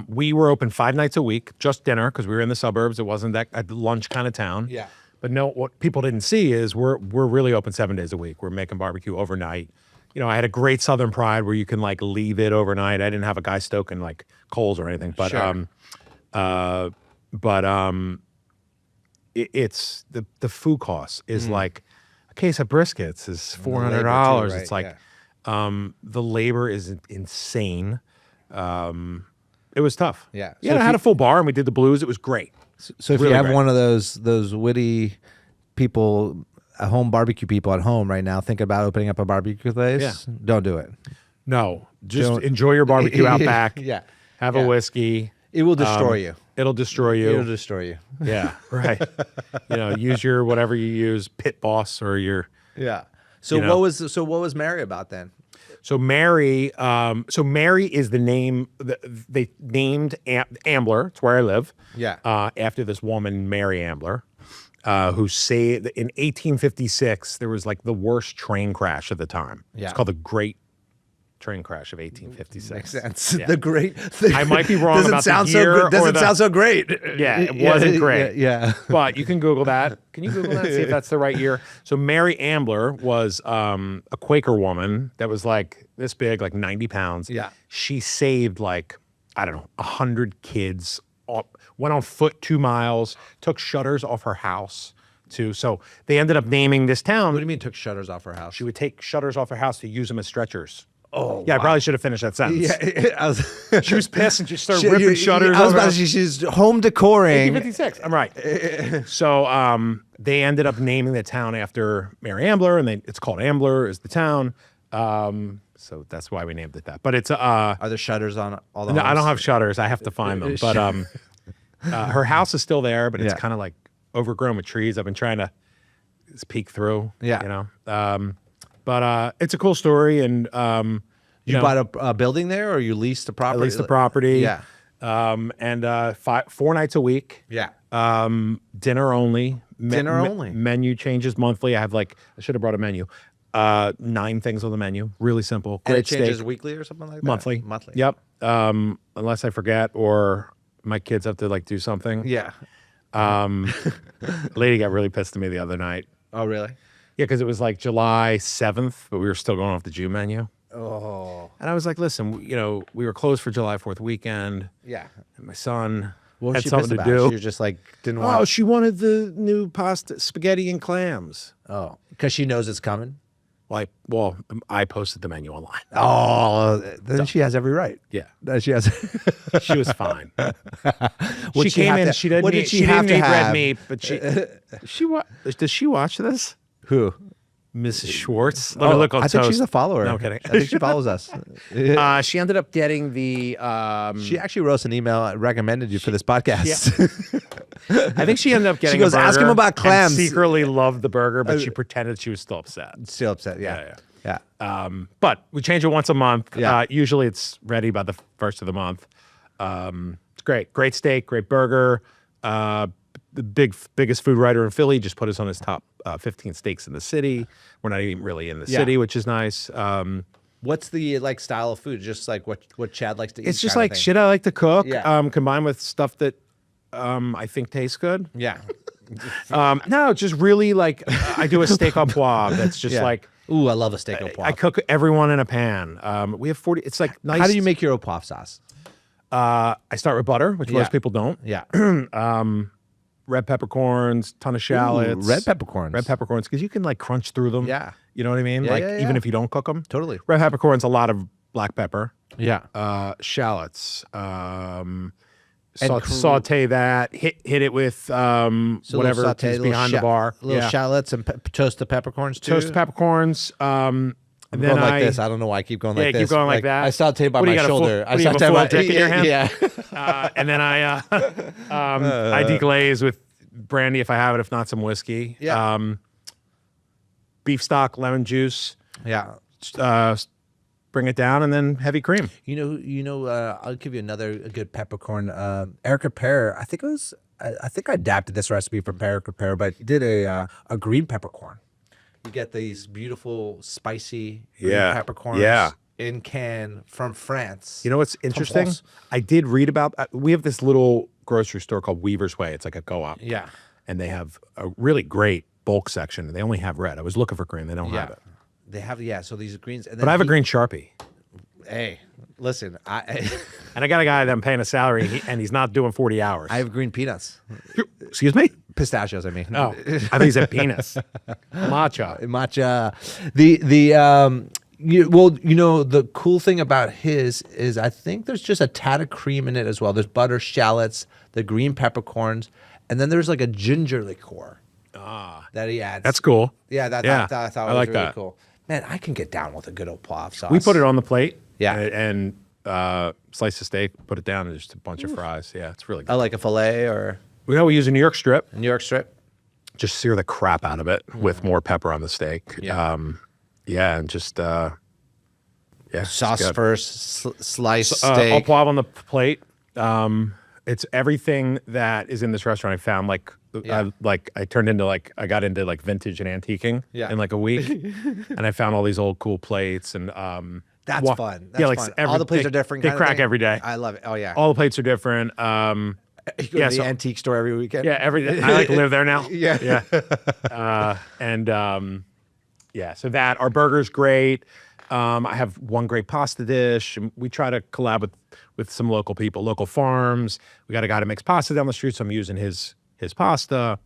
we were open 5 nights a week, just dinner because we were in the suburbs. It wasn't that a lunch kind of town. Yeah. But no, what people didn't see is we're really open 7 days a week. We're making barbecue overnight. I had a great Southern Pride where you can like leave it overnight. I didn't have a guy stoking like coals or anything, but it's the food costs is like a case of briskets is $400. Right, it's like the labor is insane. It was tough. Yeah. So I had a full bar and we did the blues. It was great. So if really you have great. one of those witty people, home barbecue people at home right now, thinking about opening up a barbecue place, don't do it. No, just Don't- enjoy your barbecue out back. Yeah. Have Yeah. a whiskey. It will destroy you. It'll destroy you. It'll destroy you. Yeah, right. Use your whatever you use, Pit Boss or your. Yeah. So You know. what was Mary about then? So Mary is the name they named Ambler. It's where I live. Yeah. After this woman, Mary Ambler, who saved in 1856. There was like the worst train crash of the time. Yeah. It's called the Great Train Crash of 1856. Makes sense. Yeah. The great. I might be wrong doesn't about sound the year so good. Doesn't or sound so great. Yeah, it wasn't great. Yeah. But you can Google that. Can you Google that and see if that's the right year? So Mary Ambler was a Quaker woman that was like this big, like 90 pounds. Yeah. She saved like, I don't know, 100 kids, went on foot 2 miles, took shutters off her house too. So they ended up naming this town. What do you mean took shutters off her house? She would take shutters off her house to use them as stretchers. Oh, yeah, I wow. probably should have finished that sentence. Yeah, I was. She was pissed and just started ripping shutters. I was off her about house. to say she's home decoring. 1856. I'm right. So they ended up naming the town after Mary Ambler, and it's called Ambler is the town. So that's why we named it that. But it's Are there shutters on all the? no, I don't homes? have shutters. I have to find them. But her house is still there, but it's Yeah. kind of like overgrown with trees. I've been trying to just peek through. Yeah. But it's a cool story, and You bought a building there, or you leased the I property? leased the property. Yeah. And 4 nights a week. Yeah. Dinner only. Dinner only. Menu changes monthly. I should have brought a menu. 9 things on the menu. Really simple. And Great it changes steak. weekly or something like that. Monthly. Monthly. Yep. Unless I forget or my kids have to like do something. Yeah. Lady got really pissed at me the other night. Oh, really? Yeah, because it was like July 7th, but we were still going off the Jew menu. Oh. And I was like, listen, we were closed for July 4th weekend. Yeah. And my son What was had she something pissed to about? do. She was just like didn't Oh, want. she wanted the new pasta, spaghetti and clams. Oh, because she knows it's coming. Well, I posted the menu online. Oh, then she has every right. Yeah, She has. she was fine. What She came in. She didn't. What did Eat, she she have didn't to eat red have? meat, but does she watch this? Who? Mrs. Schwartz. Let me look on I think Toast. she's a follower. No, I'm kidding. I think she follows us. She ended up getting the. She actually wrote us an email, recommended you for this podcast. I think she ended up getting. She goes, a burger "Ask him about and clams." secretly loved the burger, but she pretended she was still upset. Still upset. Yeah. But we change it once a month. Yeah. Usually it's ready by the first of the month. It's great. Great steak, great burger. The biggest food writer in Philly just put us on his top 15 steaks in the city. We're not even really in the city, which is nice. What's the style of food? Just like what Chad likes to eat. It's just kinda like thing? shit I like to cook, Yeah. combined with stuff that I think tastes good. Yeah. No, just really like I do a steak au poivre that's just Yeah. like Ooh, I love a steak au poivre. I cook everyone in a pan. We have 40. It's like nice. How do you make your au poivre sauce? I start with butter, which Yeah. most people don't. Yeah. Red peppercorns, ton of shallots. Red peppercorns. Red peppercorns, because you can like crunch through them. Yeah. You know what I mean? Yeah, like yeah, even yeah. if you don't cook them. Totally. Red peppercorns, a lot of black pepper. Yeah. Shallots. And saute that. Hit it with So whatever little saute, is behind the bar. Little shallots and toast the peppercorns too. Toast the peppercorns. I'm going like this. I don't know why I keep going like this. keep going like that. I saute by What do my you got, a full- shoulder. what do you have, a full dick in your hand? Yeah. And then I deglaze with brandy if I have it, if not some whiskey. Yeah. Beef stock, lemon juice. Yeah. Bring it down, and then heavy cream. I'll give you another good peppercorn. Erica Pear, I think I adapted this recipe from Erica Pear, but he did a green peppercorn. You get these beautiful, spicy green peppercorns in can from France. You know what's interesting? France. I did read about. We have this little grocery store called Weaver's Way. It's like a co-op. Yeah. And they have a really great bulk section. They only have red. I was looking for green. They don't have it. They have, so these greens. And then But I have a green Sharpie. Hey, listen, And I got a guy that I'm paying a salary, and he's not doing 40 hours. I have green peanuts. Excuse me? Pistachios, I mean. Oh, I thought he said penis. Matcha. Matcha. The cool thing about his is I think there's just a tad of cream in it as well. There's butter, shallots, the green peppercorns, and then there's like a ginger liqueur that he adds. That's cool. Yeah, that I thought I was like really that. cool. Man, I can get down with a good old poivre sauce. We put it on the plate. Yeah. And slice the steak, put it down, and just a bunch of fries. Yeah, it's really good. I like a filet or We use a New York strip. New York strip. Just sear the crap out of it with more pepper on the steak. Yeah. And just Sauce it's good. first, slice All steak. poivre on the plate. It's everything that is in this restaurant. I found I turned into I got into vintage and antiquing in like a week, and I found all these old cool plates and That's fun. That's fun. All the plates are different. They kind of crack thing? every day. I love it. Oh yeah. All the plates are different. You go to the antique store every weekend. Yeah, every day. I live there now. Yeah. So that our burger's great. I have one great pasta dish. And we try to collab with some local people, local farms. We got a guy that makes pasta down the street, so I'm using his pasta.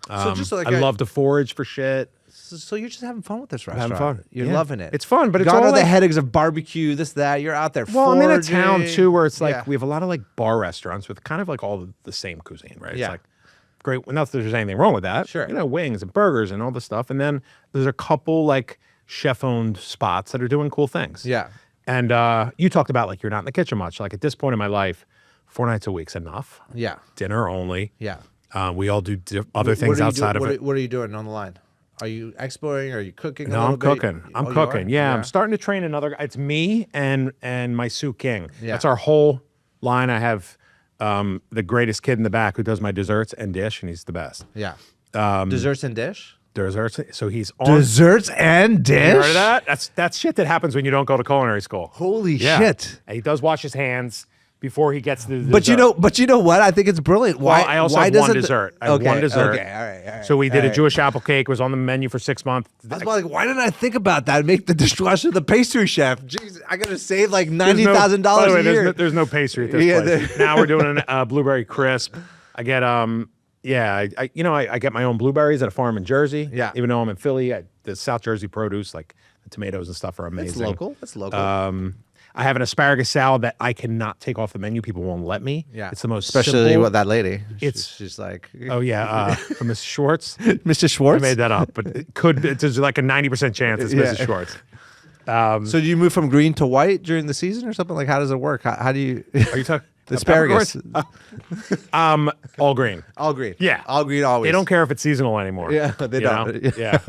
So just like I love to forage for shit. So you're just having fun with this restaurant. Having fun. You're Yeah. loving it. It's fun, but it's gone all are the like- headaches of barbecue, this, that. You're out there. Well, I'm in a foraging. town too where it's like Yeah. we have a lot of bar restaurants with kind of like all the same cuisine, right? Yeah. It's like great. Not that there's anything wrong with that. Sure. Wings and burgers and all this stuff. And then there's a couple chef-owned spots that are doing cool things. Yeah. And you talked about you're not in the kitchen much. Like at this point in my life, 4 nights a week's enough. Yeah. Dinner only. Yeah. We all do other things outside of it. What are you doing on the line? Are you exploring? Are you cooking? No, a I'm little bit? cooking. I'm Oh, you cooking. are? Yeah, I'm starting to train another guy. It's me and my Sue King. Yeah. That's our whole line. I have the greatest kid in the back who does my desserts and dish, and he's the best. Yeah. Desserts and dish. Desserts. So he's on. Desserts and dish. You heard of that? That's shit that happens when you don't go to culinary school. Holy Yeah. shit! And he does wash his hands before he gets to the But dessert. you know what? I think it's brilliant. Why? Well, I also why have one doesn't dessert. I have one dessert. Okay, all right. So we did a all right. Jewish apple cake. Was on the menu for 6 months. I was like, why didn't I think about that? Make the dishwasher the pastry chef. Jeez, I gotta save like There's no- $90,000 by the way, a year. there's no pastry at this Yeah, place. Now we're doing a blueberry crisp. I get I get my own blueberries at a farm in Jersey. Yeah. Even though I'm in Philly, the South Jersey produce, like the tomatoes and stuff, are amazing. It's local. It's local. I have an ascharagus salad that I cannot take off the menu. People won't let me. Yeah. It's the most Especially simple. with that lady. She's like, Oh yeah, from Mrs. Schwartz. Mr. I Schwartz. made that up, but there's like a 90% chance it's Yeah. Mrs. Schwartz. So do you move from green to white during the season or something? Like, how does it work? How do you? Are you talking asparagus? All green. All green. Yeah. All green always. They don't care if it's seasonal anymore. Yeah, they you don't. know? Yeah.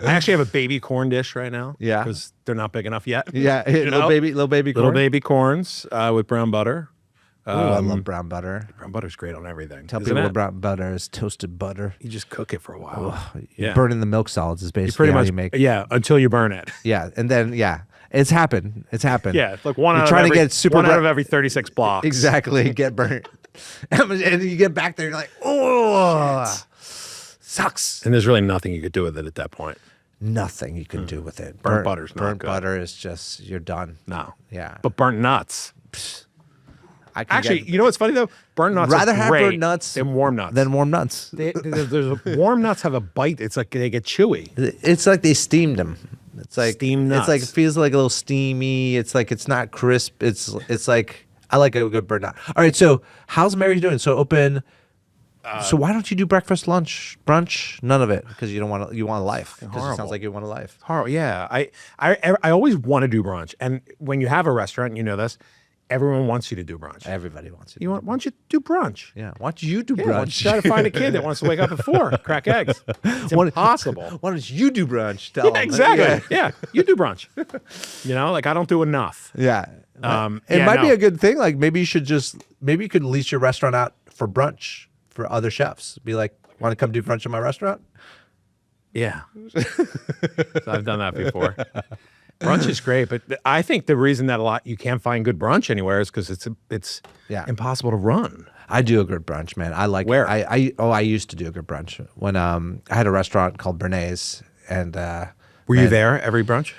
I actually have a baby corn dish right now. Yeah. Because they're not big enough yet. Yeah, You know? little baby corn. Little baby corns with brown butter. Ooh, I love brown butter. Brown butter's great on everything. Tell isn't people it? what brown butter is toasted butter. You just cook it for a while. Yeah. Burning the milk solids is You basically pretty how much you make. Yeah, until you burn it. Yeah, and then it's happened. It's happened. Yeah, like one You're out trying of to every, get super one out bra- of every 36 blocks. Exactly. Get burnt. And you get back there, you're like, oh, sucks. And there's really nothing you could do with it at that point. Nothing you can do with it. Burnt butter's not burnt good. butter is just you're done. No. Yeah. But burnt nuts. I can Actually, get- you know what's funny though? Burnt nuts rather are have great burnt nuts than warm nuts. than warm nuts. Warm nuts have a bite. It's like they get chewy. It's like they steamed them. It's like Steamed It's like it nuts. feels like a little steamy. It's like it's not crisp. It's like I like a good burnt nut. All right, so how's Mary doing? So open. So why don't you do breakfast, lunch, brunch? None of it because you don't want to. You want a life because it horrible. sounds like you want a life. Horrible. Yeah, I always want to do brunch, and when you have a restaurant, you know this. Everyone wants you to do brunch. Everybody wants it. Why don't you do brunch? Yeah. Why don't you do Yeah, why don't brunch? you try to find a kid that wants to wake up at 4, crack eggs. It's impossible. Why don't you do brunch? Tell 'em. Exactly. Yeah, you do brunch. You know, like I don't do enough. Yeah. It yeah, might be no. a good thing. Like maybe you could lease your restaurant out for brunch for other chefs. Be like, want to come do brunch in my restaurant? Yeah. So I've done that before. Brunch is great, but I think the reason that you can't find good brunch anywhere is because it's Yeah. impossible to run. I do a good brunch, man. I like Where? I used to do a good brunch when I had a restaurant called Bernays and Were you there every brunch?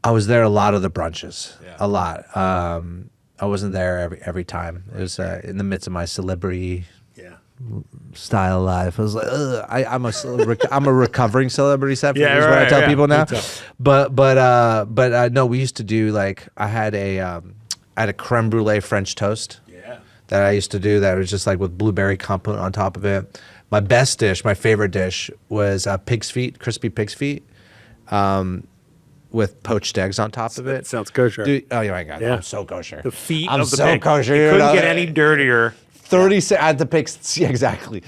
I was there a lot of the brunches. Yeah. A lot. I wasn't there every time. It was in the midst of my celebrity Yeah. style life. I was like, ugh, I'm a recovering celebrity chef. Yeah, is what I right, tell yeah. people now. Me too. But no, we used to do like I had a creme brulee French toast Yeah. that I used to do that was just like with blueberry compote on top of it. My best dish, my favorite dish was pig's feet, crispy pig's feet. with poached eggs on top of it. Sounds kosher. Dude, oh yeah, my God, Yeah. I'm so kosher. The feet I'm of the so pig. kosher. It you couldn't know? get any dirtier. 36. I had to pick. Yeah, exactly.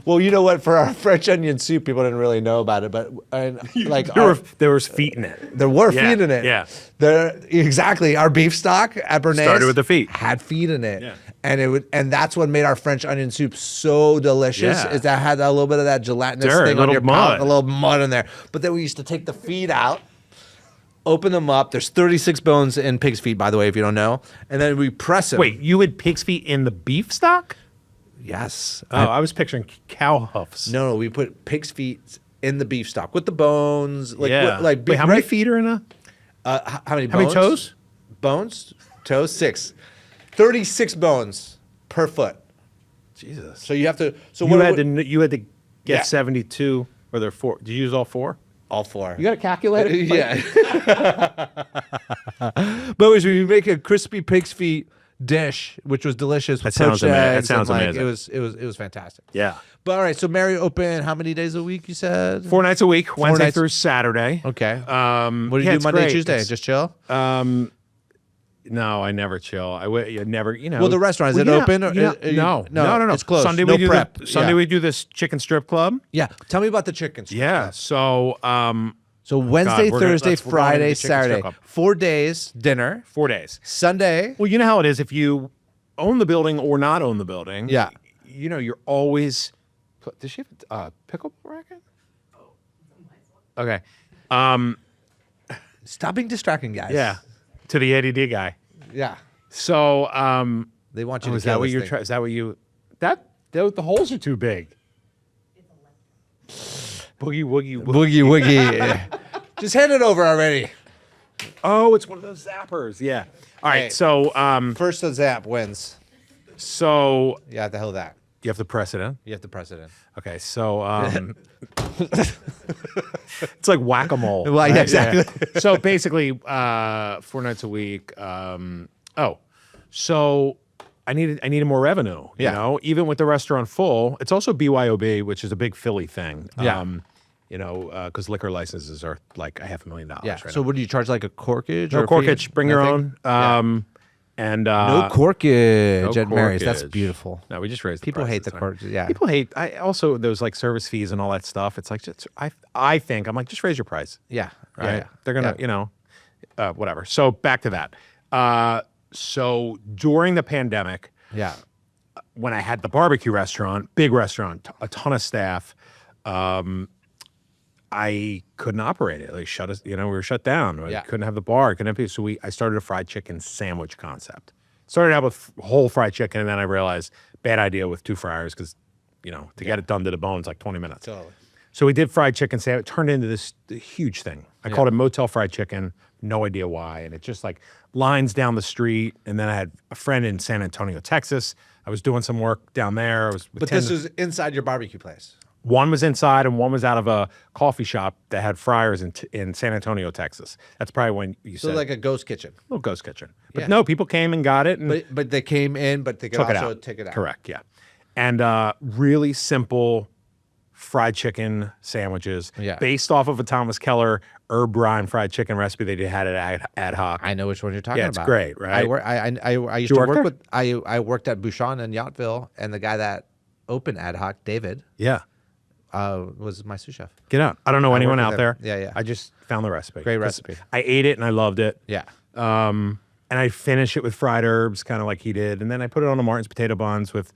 Well, you know what? For our French onion soup, people didn't really know about it, but like There was feet in it. there were Yeah, feet in it. yeah. There exactly. Our beef stock at Bernays Started with the feet. had feet in it. Yeah. And that's what made our French onion soup so delicious. Yeah. Is that had a little bit of that gelatinous Dirt, thing on little your mud. palate, a little mud in there. But then we used to take the feet out, open them up. There's 36 bones in pig's feet, by the way, if you don't know. And then we press them. Wait, you had pig's feet in the beef stock? Yes. Oh, I was picturing cow hoofs. No, we put pig's feet in the beef stock with the bones. Like, Yeah. like Wait, how many feet are in a? How many bones? How many toes? Bones? Toes? 6. 36 bones per foot. Jesus. So you have to. So You what had to get Yeah. 72. Or there 4? Did you use all 4? all 4. You got a calculator? Yeah. But as we make a crispy pig's feet dish, which was delicious. With That sounds poached ama- that eggs sounds and, amazing. It was fantastic. Yeah. But all right, so Mary open how many days a week? You said 4 nights a week, Wednesday nights. through Saturday. Okay. What What do you do Monday, Tuesday? Just chill. No, I never chill. I never, Well, the restaurant, is it open or- no, no. it's closed. Sunday No we do prep. Sunday Yeah. we do this chicken strip club. Yeah. Tell me about the chicken. strip Yeah. club. So So Wednesday, we're gonna- Thursday, we're going into Friday, the chicken strip Saturday. club. 4 days dinner. 4 days. Sunday. Well, you know how it is if you own the building or not own the building. Yeah. You know, you're always. Does she have a pickleball racket? Okay. Stop being distracting, guys. Yeah. To the ADD guy. Yeah. So, They want you oh, to is that kill what this you're thing. trying? Is that what you? The holes are too big. Boogie woogie woogie. Boogie woogie. Just hand it over already. Oh, it's one of those zappers. Yeah. All right. Hey. So, First the zap wins. so Yeah, the hell of that. you have the precedent. You have the precedent. Okay. So, it's like whack-a-mole. Well, yeah, exactly. Yeah. So basically, 4 nights a week. So I needed more revenue. You Yeah. know, even with the restaurant full, it's also BYOB, which is a big Philly thing. Yeah. You know, because liquor licenses are like $500,000. Yeah. Right So now. what do you charge, like a corkage? No or a fee? corkage. Bring your Nothing? own. And No corkage no at Mary's. That's corkage. beautiful. No, we just raised. People hate the prices. corkage. Yeah. People hate. I also those like service fees and all that stuff. It's like just, I think I'm like just raise your price. Yeah. Right? Yeah. They're gonna Yeah. whatever. So back to that. So during the pandemic, Yeah. when I had the barbecue restaurant, big restaurant, a ton of staff, I couldn't operate it. Like shut us, we were shut down. I Yeah. couldn't have the bar. Couldn't have. So I started a fried chicken sandwich concept. Started out with whole fried chicken, and then I realized bad idea with 2 fryers because, to get it done to the bone, it's like 20 minutes. Totally. So we did fried chicken sandwich. It turned into this huge thing. I called it Motel Fried Chicken. No idea why. And it just like lines down the street. And then I had a friend in San Antonio, Texas. I was doing some work down there. I was with But 10 this was inside your barbecue place. one was inside and one was out of a coffee shop that had fryers in San Antonio, Texas. That's probably when you So said like a ghost kitchen. little ghost kitchen. But Yeah. no, people came and got it and But they came in, but they could took it also out. take it out. Correct, yeah. And really simple fried chicken sandwiches Yeah. based off of a Thomas Keller herb brine fried chicken recipe that they had at Ad Hoc. I know which one you're talking Yeah, about. it's great, right? I used you to work work there? with I worked at Bouchon in Yachtville, and the guy that opened Ad Hoc, David, Yeah. was my sous chef. Get out. I don't know anyone work out with there. him. Yeah, yeah. I just found the recipe. Great 'Cause recipe. I ate it and I loved it. Yeah. And I finish it with fried herbs, kind of like he did. And then I put it on the Martin's potato buns with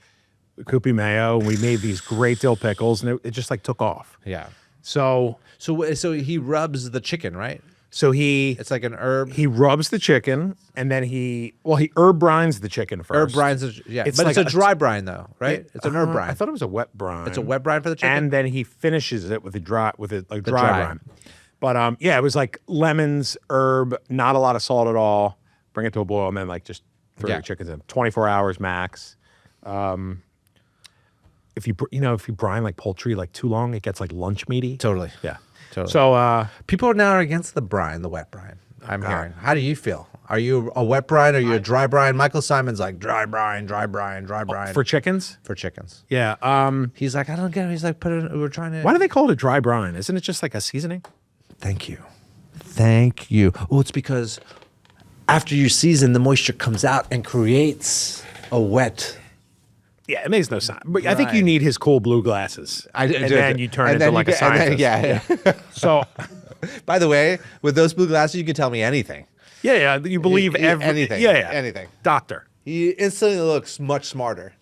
Kewpie mayo. And we made these great dill pickles, and it just like took off. Yeah. So So he rubs the chicken, right? he It's like an herb. he rubs the chicken, and then he herb brines the chicken first. Herb brines, but it's like a dry brine though, right? It's an herb brine. I thought it was a wet brine. It's a wet brine for the chicken. And then he finishes it with a dry dry dry. brine. But yeah, it was like lemons, herb, not a lot of salt at all. Bring it to a boil, and then like just throw Yeah. your chickens in. 24 hours max. If you brine like poultry like too long, it gets like lunch meaty. Totally. Yeah. Totally. So People now are against the brine, the wet brine. I'm hearing. How do you feel? Are you a wet brine? Are you a dry brine? Michael Simon's like dry brine, dry brine, dry brine for chickens, for chickens. yeah. He's like, I don't get it. He's like, we're trying to. Why do they call it a dry brine? Isn't it just like a seasoning? Thank you. Thank you. Oh, it's because after you season, the moisture comes out and creates a wet. Yeah, it makes no sense. But I think you Right. need his cool blue glasses. And then you turn and into then like you a get- and then- scientist. yeah. So, By the way, with those blue glasses, you can tell me anything. yeah, you believe Anything. Yeah. Anything. Doctor. He instantly looks much smarter.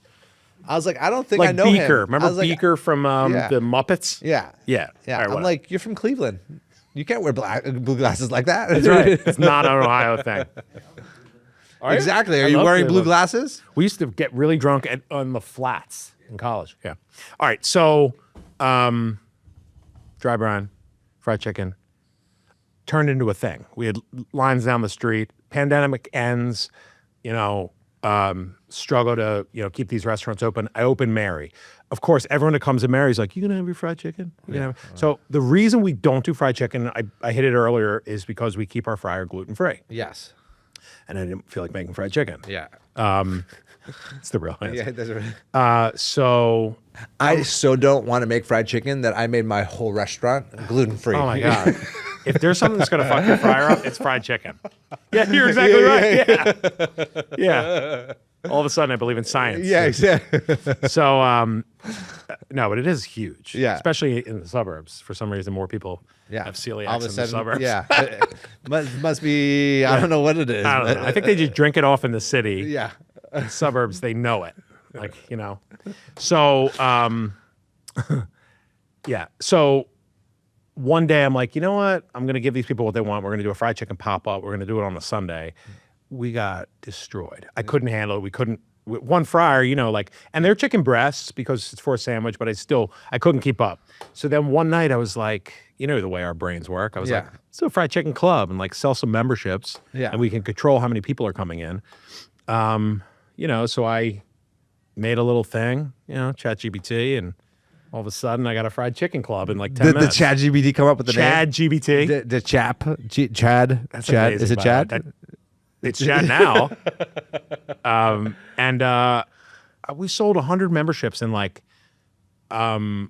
I was like, I don't think I Like know Beaker. him. I Remember was like, Beaker from yeah. the Muppets? Yeah. Yeah. Yeah. All right, I'm whatever. like, you're from Cleveland. You can't wear blue glasses like that. That's right. It's not an Ohio thing. All right. Exactly. Are I you love wearing blue Cleveland. glasses? We used to get really drunk on the flats in college. Yeah. All right. So, dry brine, fried chicken turned into a thing. We had lines down the street. Pandemic ends. Struggle to keep these restaurants open. I open Mary. Of course, everyone that comes to Mary's like, you gonna have your fried chicken? So the reason we don't do fried chicken, I hit it earlier, is because we keep our fryer gluten free, Yes. and I didn't feel like making fried chicken. Yeah. It's the real answer. Yeah, that's right. So, I so don't want to make fried chicken that I made my whole restaurant gluten free. oh my god, if there's something that's gonna fuck your fryer up, it's fried chicken. Yeah, you're exactly right. Yeah. All of a sudden, I believe in science. Yeah, exactly. So, no, but it is huge. Yeah. Especially in the suburbs. For some reason, more people Yeah. have celiacs All of a in sudden, the suburbs. Yeah. must be, I don't know what it is. I don't know. I think they just drink it off in the city. Yeah. In suburbs, they know it. So, yeah. So one day I'm like, you know what? I'm going to give these people what they want. We're going to do a fried chicken pop-up. We're going to do it on a Sunday. We got destroyed. I couldn't handle it. We couldn't. One fryer, and they're chicken breasts because it's for a sandwich, but I couldn't keep up. So then one night I was like, the way our brains work. I was like, let's do a fried chicken club and sell some memberships. Yeah. And we can control how many people are coming in. So I made a little thing, Chat GPT, and all of a sudden I got a fried chicken club in 10 Did minutes. the Chad GBT come up with the Chad name? GBT. The chap? Chad? That's Chad? amazing, Is it by Chad? the way. It's Chad now. We sold 100 memberships in I don't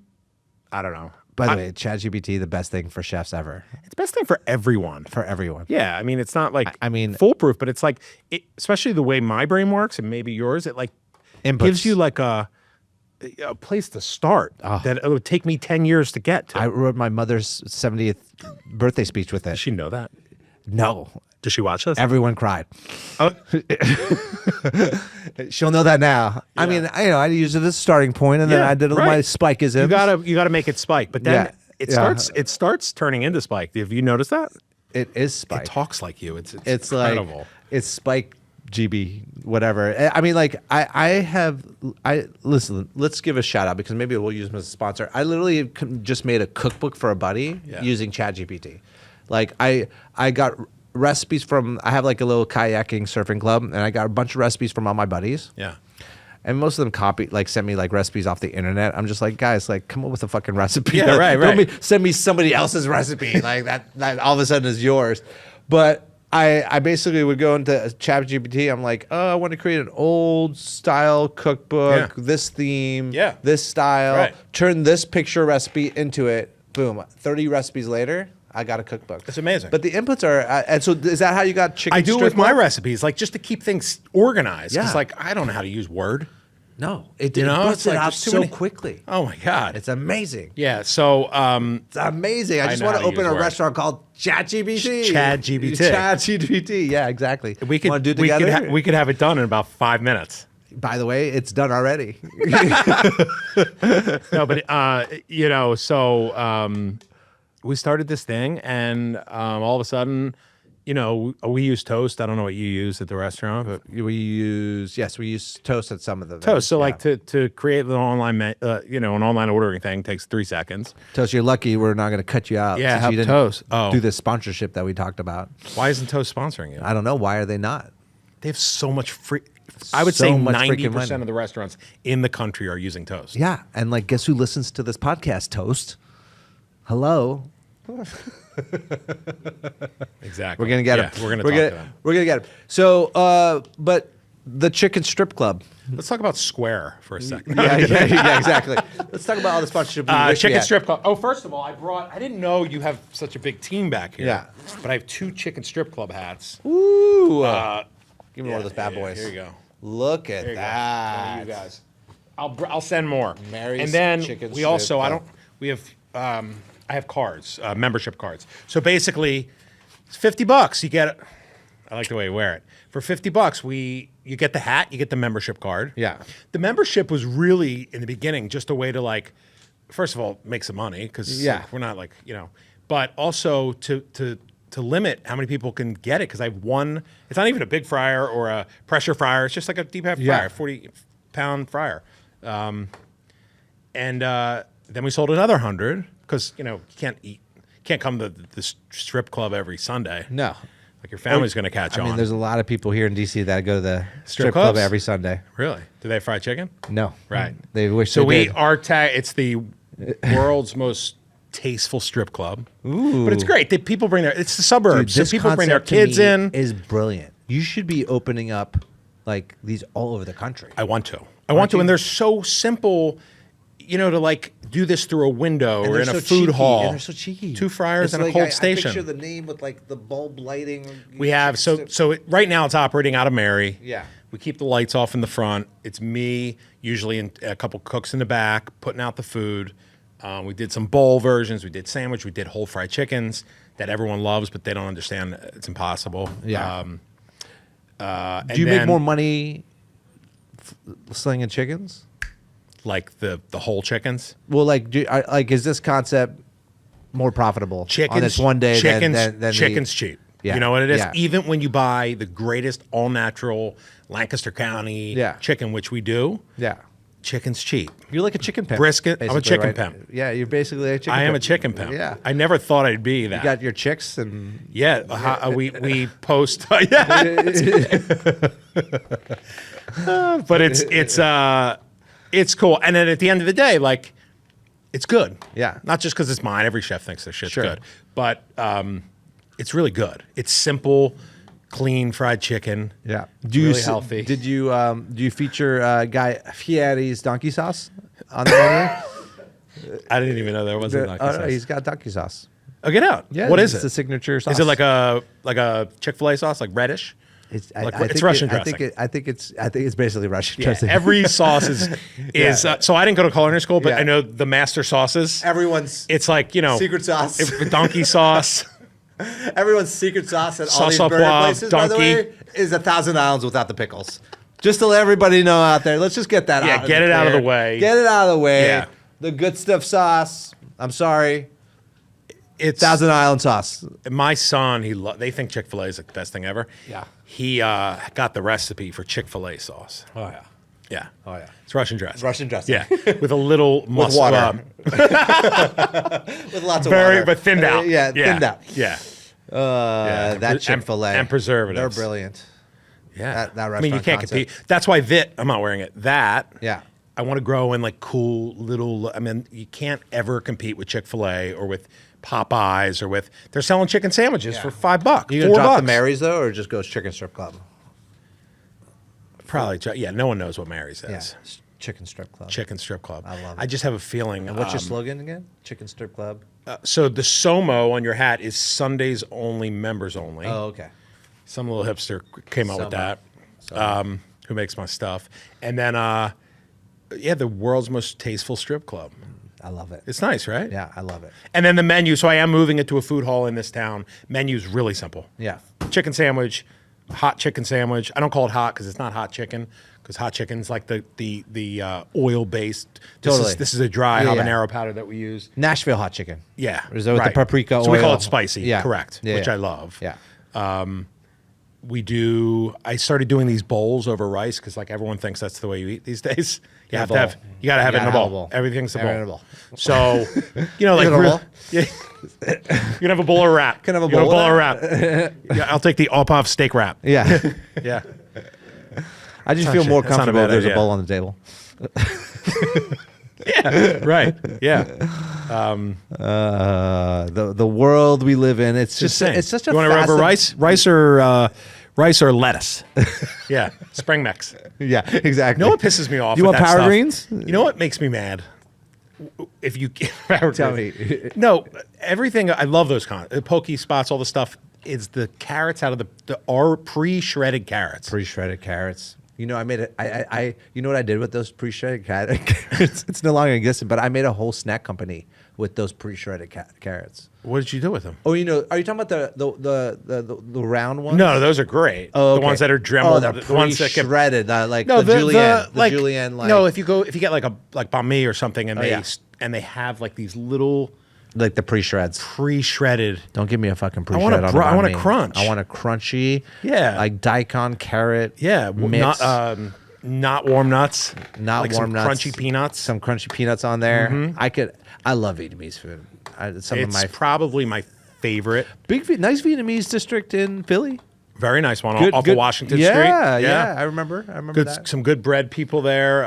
know. By the way, Chad GBT, the best thing for chefs ever. It's the best thing for everyone. For everyone. Yeah, I mean, it's not I mean- foolproof, but it's especially the way my brain works and maybe yours, it Inputs. gives you a place to start that it would take me 10 years to get to. I wrote my mother's 70th birthday speech with it. Does she know that? No. Does she watch this? Everyone cried. Oh, She'll know that now. I mean, I use it as a starting point, and then Yeah, I did all right. my spikeisms. you gotta make it spike, but then Yeah. it starts turning into Spike. Have you noticed that? It is Spike. It talks like you. It's like incredible. it's Spike GB whatever. I mean, listen. Let's give a shout out because maybe we'll use them as a sponsor. I literally just made a cookbook for a buddy using ChatGPT. I got recipes from. I have a little kayaking surfing club, and I got a bunch of recipes from all my buddies. Yeah. And most of them send me recipes off the internet. I'm just like, guys, come up with a fucking recipe. Yeah, right. Send me somebody else's recipe that all of a sudden is yours. But I basically would go into ChatGPT. I'm like, I want to create an old style cookbook, this theme, this style, turn this picture recipe into it. Boom. 30 recipes later, I got a cookbook. It's amazing. But the inputs are, and so is that how you got chicken? I do it with strip my club? recipes, just to keep things organized. Yeah. Because I don't know how to use Word. No, it You know, puts it's it out there's too so many- quickly. Oh my God. It's amazing. Yeah. So It's amazing. I just know want how to to open use a Word. restaurant called ChatGPT. ChatGPT. ChatGPT. Yeah, exactly. we could Wanna do it we could together? we could have it done in about 5 minutes. By the way, it's done already. No, but we started this thing, and all of a sudden, we use Toast. I don't know what you use at the restaurant, but we use Toast at some of the Toast. So yeah. to create an online, an online ordering thing takes 3 seconds. Toast. You're lucky we're not going to cut you out. Yeah, since have you didn't Toast. Oh. do this sponsorship that we talked about. Why isn't Toast sponsoring you? I don't know. Why are they not? They have so much free. I would So say much freaking 90% money. of the restaurants in the country are using Toast. Yeah, and guess who listens to this podcast? Toast. Hello. Exactly. We're gonna get Yeah, him. We're gonna talk to them. We're gonna get him. So, but The chicken strip club. Let's talk about Square for a second. Yeah, exactly. Let's talk about all the sponsorship. Chicken strip club. Oh, first of all, I didn't know you have such a big team back here. Yeah. But I have 2 chicken strip club hats. Ooh. Give me one of those bad boys. Here you go. Look at There you that. go. One of you guys. I'll send more. Mary's and then Chicken we also Strip I have cards, membership cards. So basically, it's $50. You get it. I like the way you wear it. For $50, you get the hat, you get the membership card. Yeah. The membership was really in the beginning just a way to like, first of all, make some money because we're not like but also to limit how many people can get it because I have one. It's not even a big fryer or a pressure fryer. It's just like a deep half fryer, 40-pound fryer. And then we sold another 100 because you can't come to the strip club every Sunday. No. Like your family's going to catch on. I mean, there's a lot of people here in DC that go to the strip clubs? club every Sunday. Really? Do they have fried chicken? No. Right. They wish So they did. it's the world's most tasteful strip club. Ooh. But it's great. People bring it's the suburbs. Dude, so people bring their concept to kids me in. is brilliant. You should be opening up like these all over the country. I want to. And they're so simple, to like do this through a window or in a food hall. And they're so cheeky. 2 fryers It's and like, a cold I station. picture the name with like the bulb lighting. We have right now it's operating out of Mary. Yeah. We keep the lights off in the front. It's me, usually a couple cooks in the back, putting out the food. We did some bowl versions. We did sandwich. We did whole fried chickens that everyone loves, but they don't understand it's impossible. Yeah. Do you make more money slinging chickens? Like the whole chickens? Well, is this concept more profitable on this one day than chicken's cheap. Yeah. You know what it is? Yeah. Even when you buy the greatest all-natural Lancaster County chicken, which we do, chicken's cheap. You're like a chicken pimp. Brisket. I'm a chicken right? pimp. Yeah, you're basically a chicken I pimp. am a chicken pimp. Yeah. I never thought I'd be that. You got your chicks and... Yeah, we post. But it's cool. And then at the end of the day, like, it's good. Yeah. Not just because it's mine. Every chef thinks their shit's Sure. good. But it's really good. It's simple, clean fried chicken. Yeah. Really healthy. Do you feature Guy Fieri's donkey sauce on the menu? I didn't even know there was a donkey sauce. No, he's got donkey sauce. Oh, get out. Yeah. What is It's it? the signature sauce. Is it like a Chick-fil-A sauce, like reddish? It's it's Russian dressing. I think it's basically Russian Yeah, dressing. every sauce is so I didn't go to culinary school, but Yeah. I know the master sauces. Everyone's It's like, secret sauce. Donkey sauce. Everyone's secret sauce at all Sauce these au burger poivre, places, by the donkey. way, is 1,000 Islands without the pickles. Just to let everybody know out there. Let's just get that out. Get it out of the way. Get it out of the way. Yeah. The good stuff sauce. I'm sorry. It's 1,000 Island sauce. my son. They think Chick-fil-A is the best thing ever. Yeah. He got the recipe for Chick-fil-A sauce. Oh yeah. Yeah. Oh yeah. It's Russian dressing. Russian dressing. Yeah, with a little With water. With lots of water. but thinned out. Thinned out. Yeah. That Chick-fil-A. and preservatives. They're brilliant. Yeah. That I mean, you restaurant can't concept. compete. That's why I'm not wearing it. Yeah. I want to grow in like cool little. I mean, you can't ever compete with Chick-fil-A or with Popeyes or they're selling chicken sandwiches for $5. You gonna drop $4. the Marys though, or just goes chicken strip club? Probably. Yeah. No one knows what Mary's Yeah. is. Chicken strip club. Chicken strip club. I love it. I just have a feeling. And what's your slogan again? Chicken strip club. So the SOMO on your hat is Sundays only, members only. Oh, okay. Some little hipster came up with SOMO. that. Who makes my stuff? And then, the world's most tasteful strip club. I love it. It's nice, right? Yeah, I love it. And then the menu. So I am moving it to a food hall in this town. Menu's really simple. Yeah. Chicken sandwich, hot chicken sandwich. I don't call it hot because it's not hot chicken. Because hot chicken's like the oil based. Totally. This is a dry Yeah, habanero powder that we use. Nashville hot chicken. Yeah. Or is that with the paprika So we call oil? it spicy. Yeah. Correct. Yeah, which yeah. I love. Yeah. I started doing these bowls over rice because like everyone thinks that's the way you eat these days. You In a have to have, bowl. you got to have You it in a gotta have a bowl. bowl. Everything's a Everything bowl. in a bowl. So, like, in a bowl? yeah, you can have a bowl or wrap. Can I have a You bowl bowl of or wrap. Yeah, I'll take the all-puff steak wrap. Yeah. Yeah. I just feel more That's not a comfortable bad if there's idea. a bowl on the table. Yeah. Right. Yeah. The world we live in. It's just saying. it's such a You want to rub fascinating- rice Rice or lettuce. Yeah, spring mix. Yeah, exactly. You know what pisses me off? You with want that power stuff? greens? You know what makes me mad? If you Tell me. No, everything. I love those pokey spots. All the stuff is the carrots out of our pre-shredded carrots. Pre-shredded carrots. You know, I made it. I you know what I did with those pre-shredded carrots? It's no longer existing, but I made a whole snack company with those pre-shredded carrots. What did you do with them? Oh, you know, are you talking about the round ones? No, those are great. Oh, The okay. ones that are dremel. Oh, they're the ones that get pre-shredded, like no, the julienne, like, julienne. Like, no, if you get like banh mi or something, and yeah. they have like these little like the pre-shreds. pre-shredded. Don't give me a fucking I want pre-shred. I want a crunch. I want a crunchy. Yeah. Like daikon, carrot. Yeah, mix. not warm nuts. Not like warm some nuts. Crunchy peanuts. Some crunchy peanuts on there. I love Vietnamese food. It's probably my favorite. Nice Vietnamese district in Philly. Very nice one off of Washington Street. Yeah, I remember that. Some good bread people there.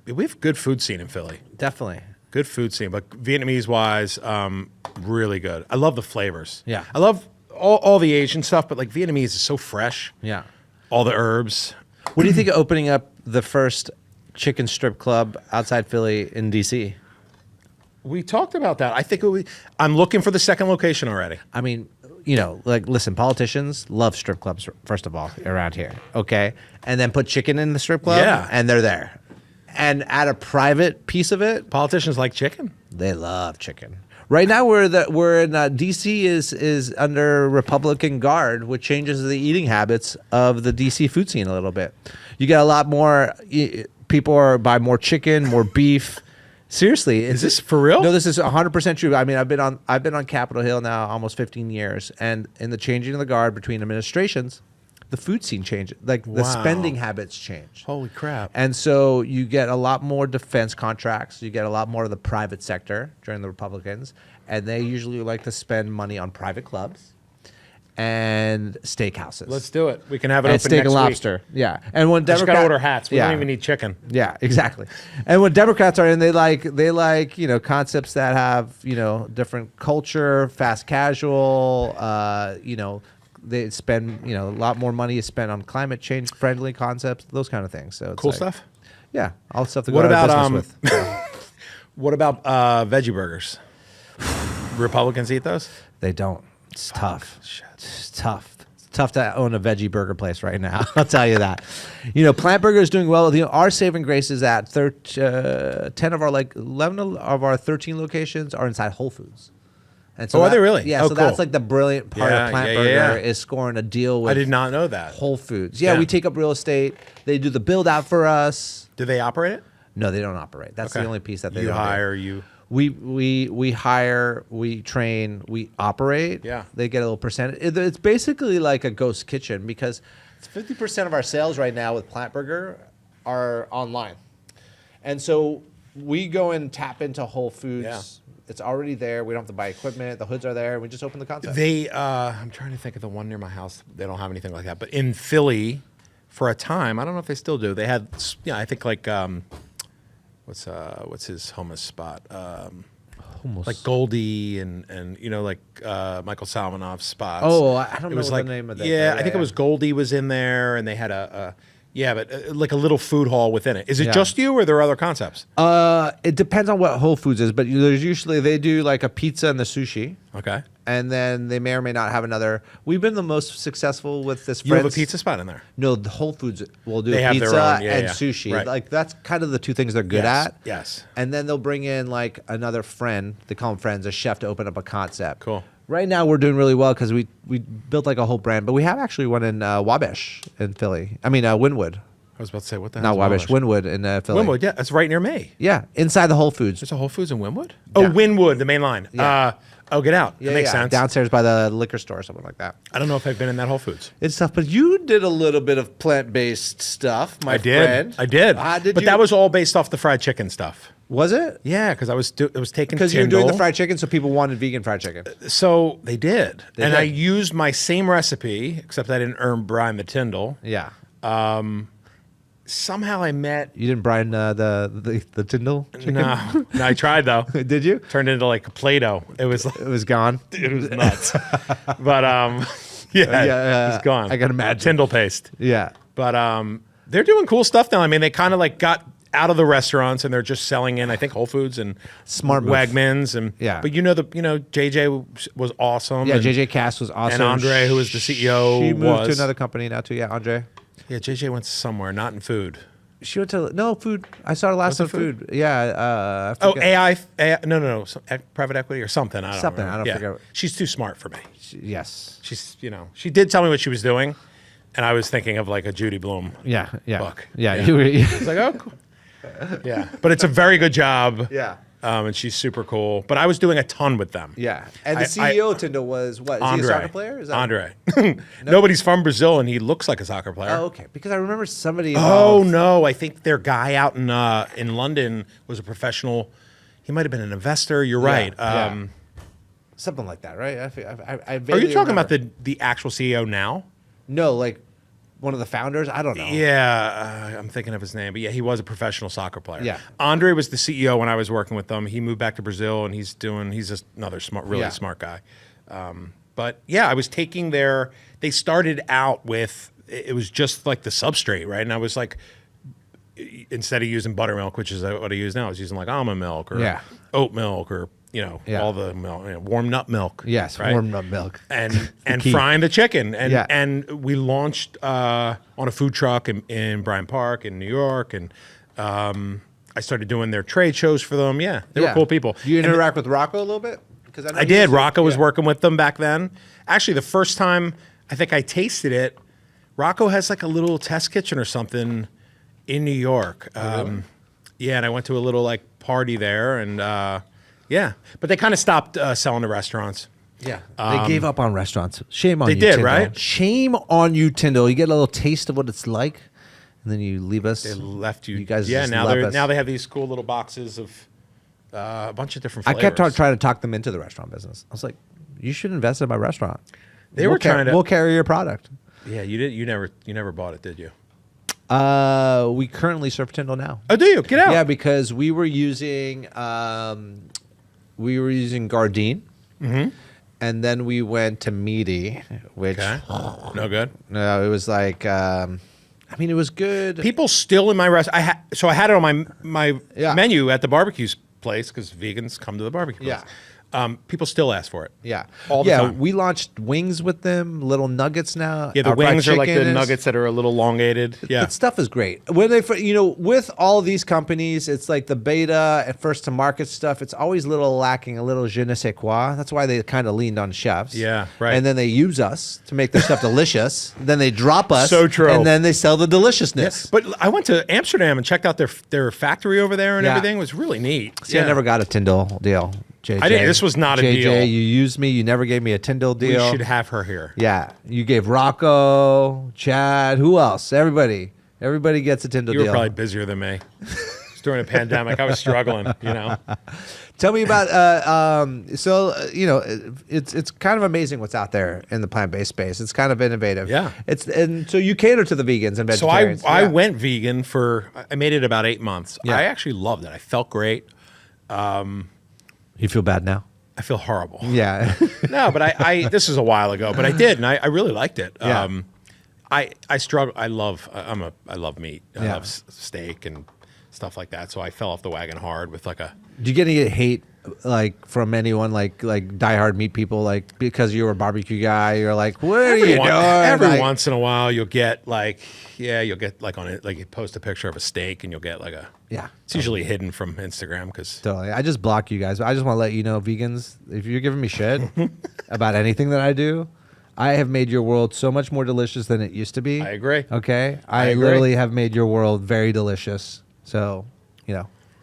We have good food scene in Philly. Definitely. Good food scene, but Vietnamese wise, really good. I love the flavors. Yeah. I love all the Asian stuff, but like Vietnamese is so fresh. Yeah. All the herbs. What do you think of opening up the first chicken strip club outside Philly in DC? We talked about that. I think I'm looking for the second location already. I mean, you know, like, listen, politicians love strip clubs, first of all, around here, okay? And then put chicken in the strip club, Yeah. and they're there. And add a private piece of it, Politicians like chicken. they love chicken. Right now, we're in DC is under Republican guard, which changes the eating habits of the DC food scene a little bit. You get a lot more people buy more chicken, more beef. Seriously, Is this for real? No, this is 100% true. I mean, I've been on Capitol Hill now almost 15 years, and in the changing of the guard between administrations, the food scene changes. Like the Wow. spending habits change. Holy crap. And so you get a lot more defense contracts. You get a lot more of the private sector during the Republicans, and they usually like to spend money on private clubs and steakhouses. Let's do it. We can have it and open steak next and lobster. Yeah, and when week. Just Democrats gotta order hats. We don't even need chicken. Yeah, exactly. And when Democrats are in, they like concepts that have different culture, fast casual. They spend a lot more money is spent on climate change friendly concepts, those kind of things. So it's Cool like, stuff. Yeah, all the stuff to What go out about of business with. What about veggie burgers? Republicans eat those? They don't. It's tough. Shit. It's tough. It's tough to own a veggie burger place right now. I'll tell you that. Plant Burger is doing well. Our saving grace is at 10 of our 11 of our 13 locations are inside Whole Foods. And so are they really? Yeah, Oh, so that's cool. like the brilliant part Yeah, of Plant yeah, Burger yeah. is scoring a deal with I did not know that. Whole Foods. Yeah, Yeah. we take up real estate. They do the build out for us. Do they operate it? No, they don't operate. That's the Okay. only piece that they You don't do. hire you. We hire, we train, we operate. Yeah. They get a little percentage. It's basically like a ghost kitchen because 50% of our sales right now with Plant Burger are online. And so we go and tap into Whole Foods. Yeah. It's already there. We don't have to buy equipment. The hoods are there. We just open the concept. I'm trying to think of the one near my house. They don't have anything like that. But in Philly, for a time, I don't know if they still do. They had, I think like, what's his hummus spot? Hummus. Like Goldie and like Michael Salmanov's spots. Oh, I don't It know was what like, the name of that. Yeah, I think it was Goldie was in there, and they had like a little food hall within it. Is it Yeah. just you, or are there other concepts? It depends on what Whole Foods is, but there's usually they do like a pizza and the sushi. Okay. And then they may or may not have another. We've been the most successful with this. You have a pizza spot in there. No, the Whole Foods will do They have pizza their own, yeah, and yeah. sushi. Right. Like that's kind of the two things they're good Yes, at. yes. And then they'll bring in like another friend. They call them friends, a chef to open up a concept. Cool. Right now we're doing really well because we built like a whole brand, but we have actually one in Wabash in Philly. I mean Wynwood, I was about to say, what the not hell? Wabash, Wynwood in Philly. Wynwood, yeah, that's right near me. Yeah, inside the Whole Foods. There's a Whole Foods in Wynwood? Yeah. Oh, Wynwood, the main line. Yeah. Get out. Yeah, that makes yeah, sense. downstairs by the liquor store or something like that. I don't know if I've been in that Whole Foods. It's tough, but you did a little bit of plant-based stuff, my I did. friend. I did. Did but you? that was all based off the fried chicken stuff. Was it? Yeah, because I was taking Because you were doing the Tyndall. fried chicken, so people wanted vegan fried chicken. So they did. They I did. used my same recipe, except I didn't earn brine the Tyndall. Yeah. Somehow I met. You didn't brine the Tyndall chicken? No, I tried though. Did you? Turned into like Play-Doh. It was It was gone. it was nuts. But He's gone. I can imagine. Tyndall paste. Yeah. But they're doing cool stuff now. I mean, they kind of like got out of the restaurants and they're just selling in, I think, Whole Foods and Smart move. Wegmans and But JJ was awesome. Yeah, and, JJ Cass was awesome. and Andre, who was the CEO, she moved to was another company now too. Yeah, Andre. Yeah, JJ went somewhere, not in food. She went to food. I saw her last Was in it food. Yeah. I Oh, forget. AI no, private equity or something. I don't Something, remember. I don't Yeah. forget. She's too smart for me. Yes. She's, she did tell me what she was doing, and I was thinking of like a Judy Blume Yeah. book. Yeah. Yeah. You were, It's like, oh, cool. Yeah, but it's a very good job. Yeah. And she's super cool. But I was doing a ton with them. Yeah. And the I- CEO of Tyndall was what? Is Andre. he a soccer player? Is that Andre. Nobody's from Brazil, and he looks like a soccer player. Oh, okay. Because I remember somebody. Oh involved. no! I think their guy out in London was a professional. He might have been an investor. You're right. Yeah. Something like that, right? I Are vaguely you talking remember. about the actual CEO now? No, like one of the founders. I don't know. Yeah, I'm thinking of his name, but yeah, he was a professional soccer player. Yeah. Andre was the CEO when I was working with them. He moved back to Brazil, and he's just another really smart guy. But yeah, I was taking they started out with, it was just like the substrate, right? And I was like, instead of using buttermilk, which is what I use now, I was using like almond milk or oat milk or, all the milk, warm nut milk. Yes, right? warm nut milk. And key. frying the chicken. And Yeah. and we launched on a food truck in Bryant Park in New York. And I started doing their trade shows for them. Yeah, they were cool people. Do you interact with Rocco a little bit? Because I did. Rocco was working with them back then. Actually, the first time I think I tasted it, Rocco has like a little test kitchen or something in New York. Really? Yeah, and I went to a little like party there, and but they kind of stopped selling to restaurants. Yeah, they gave up on restaurants. Shame on They you, did, Tyndall. right? Shame on you, Tyndall. You get a little taste of what it's like, and then you leave us. They left you. You guys yeah. just Now left us. they have these cool little boxes of a bunch of different I flavors. kept trying to talk them into the restaurant business. I was like, you should invest in my restaurant. They were trying to. We'll carry your product. Yeah, you did. You never bought it, did you? We currently serve Tyndall now. Oh, do you? Get out. Yeah, because we were using Gardein, and then we went to Meaty, which Okay. No good. no, it was like it was good. People still in my restaurant. So I had it on my Yeah. menu at the barbecue place because vegans come to the barbecue place. People still ask for it. Yeah, All the time. We launched wings with them, little nuggets now. Yeah, the Our fried wings are like the chicken is- nuggets that are a little elongated. Yeah. That stuff is great. When they, with all these companies, it's like the beta and first to market stuff. It's always a little lacking, a little je ne sais quoi. That's why they kind of leaned on chefs. Yeah, right. And then they use us to make their stuff delicious. Then they drop us. So true. And then they sell the deliciousness. But I went to Amsterdam and checked out their factory over there and Yeah. everything. It was really neat. See, I never got a Tyndall deal. JJ. I didn't. This was not a deal. JJ, you used me. You never gave me a Tyndall We deal. should have her here. Yeah, you gave Rocco, Chad, who else? Everybody gets a Tyndall You deal. were probably busier than me. It's during a pandemic. I was struggling, Tell me about it's kind of amazing what's out there in the plant-based space. It's kind of innovative. Yeah. And so you cater to the vegans and So vegetarians. I Yeah. went vegan I made it about 8 months. Yeah. I actually loved it. I felt great. You feel bad now? I feel horrible. Yeah. No, but I this is a while ago, but I did, and I really liked it. Yeah. I struggle. I love meat. I Yeah. love steak and stuff like that. So I fell off the wagon hard with like a. Do you get any hate from anyone like diehard meat people because you're a barbecue guy? You're like, what are you doing? Every once in a while, you'll get on it, like you post a picture of a steak, and you'll get like a. Yeah. It's usually hidden from Instagram because. Totally. I just block you guys. I just want to let you know, vegans, if you're giving me shit about anything that I do, I have made your world so much more delicious than it used to be. I agree. Okay? I I agree. literally have made your world very delicious. So,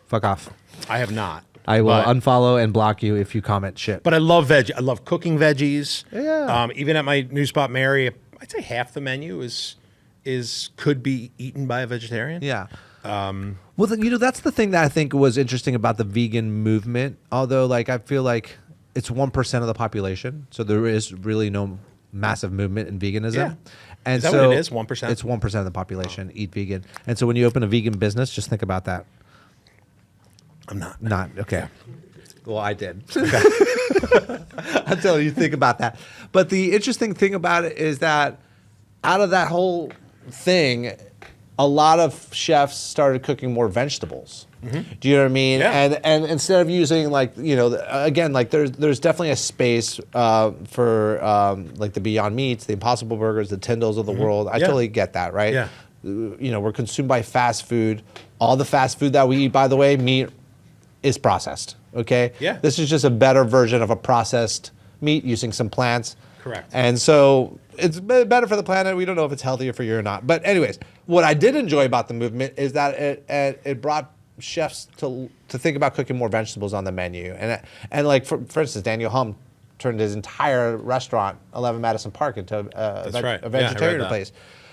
fuck off. I have not. I will but- unfollow and block you if you comment shit. But I love veg. I love cooking veggies. Yeah. Even at my new spot, Mary, I'd say half the menu could be eaten by a vegetarian. Yeah. Well, that's the thing that I think was interesting about the vegan movement. Although, I feel like it's 1% of the population, so there is really no massive movement in veganism. Yeah. And Is that so what it is, 1%? It's 1% of the population eat vegan. And so when you open a vegan business, just think about that. I'm not. Not okay. Well, I did. Until you think about that. But the interesting thing about it is that out of that whole thing, a lot of chefs started cooking more vegetables. Do you know what I mean? Yeah. And instead of using like, you know, again, like there's definitely a space for like the Beyond Meats, the Impossible Burgers, the Tyndalls of the world. I totally get that, right? Yeah. You know, we're consumed by fast food. All the fast food that we eat, by the way, meat is processed. Okay. Yeah. This is just a better version of a processed meat using some plants. Correct. And so it's better for the planet. We don't know if it's healthier for you or not. But anyways, what I did enjoy about the movement is that it brought chefs to think about cooking more vegetables on the menu. And like for instance, Daniel Hum turned his entire restaurant, 11 Madison Park, into a vegetarian place.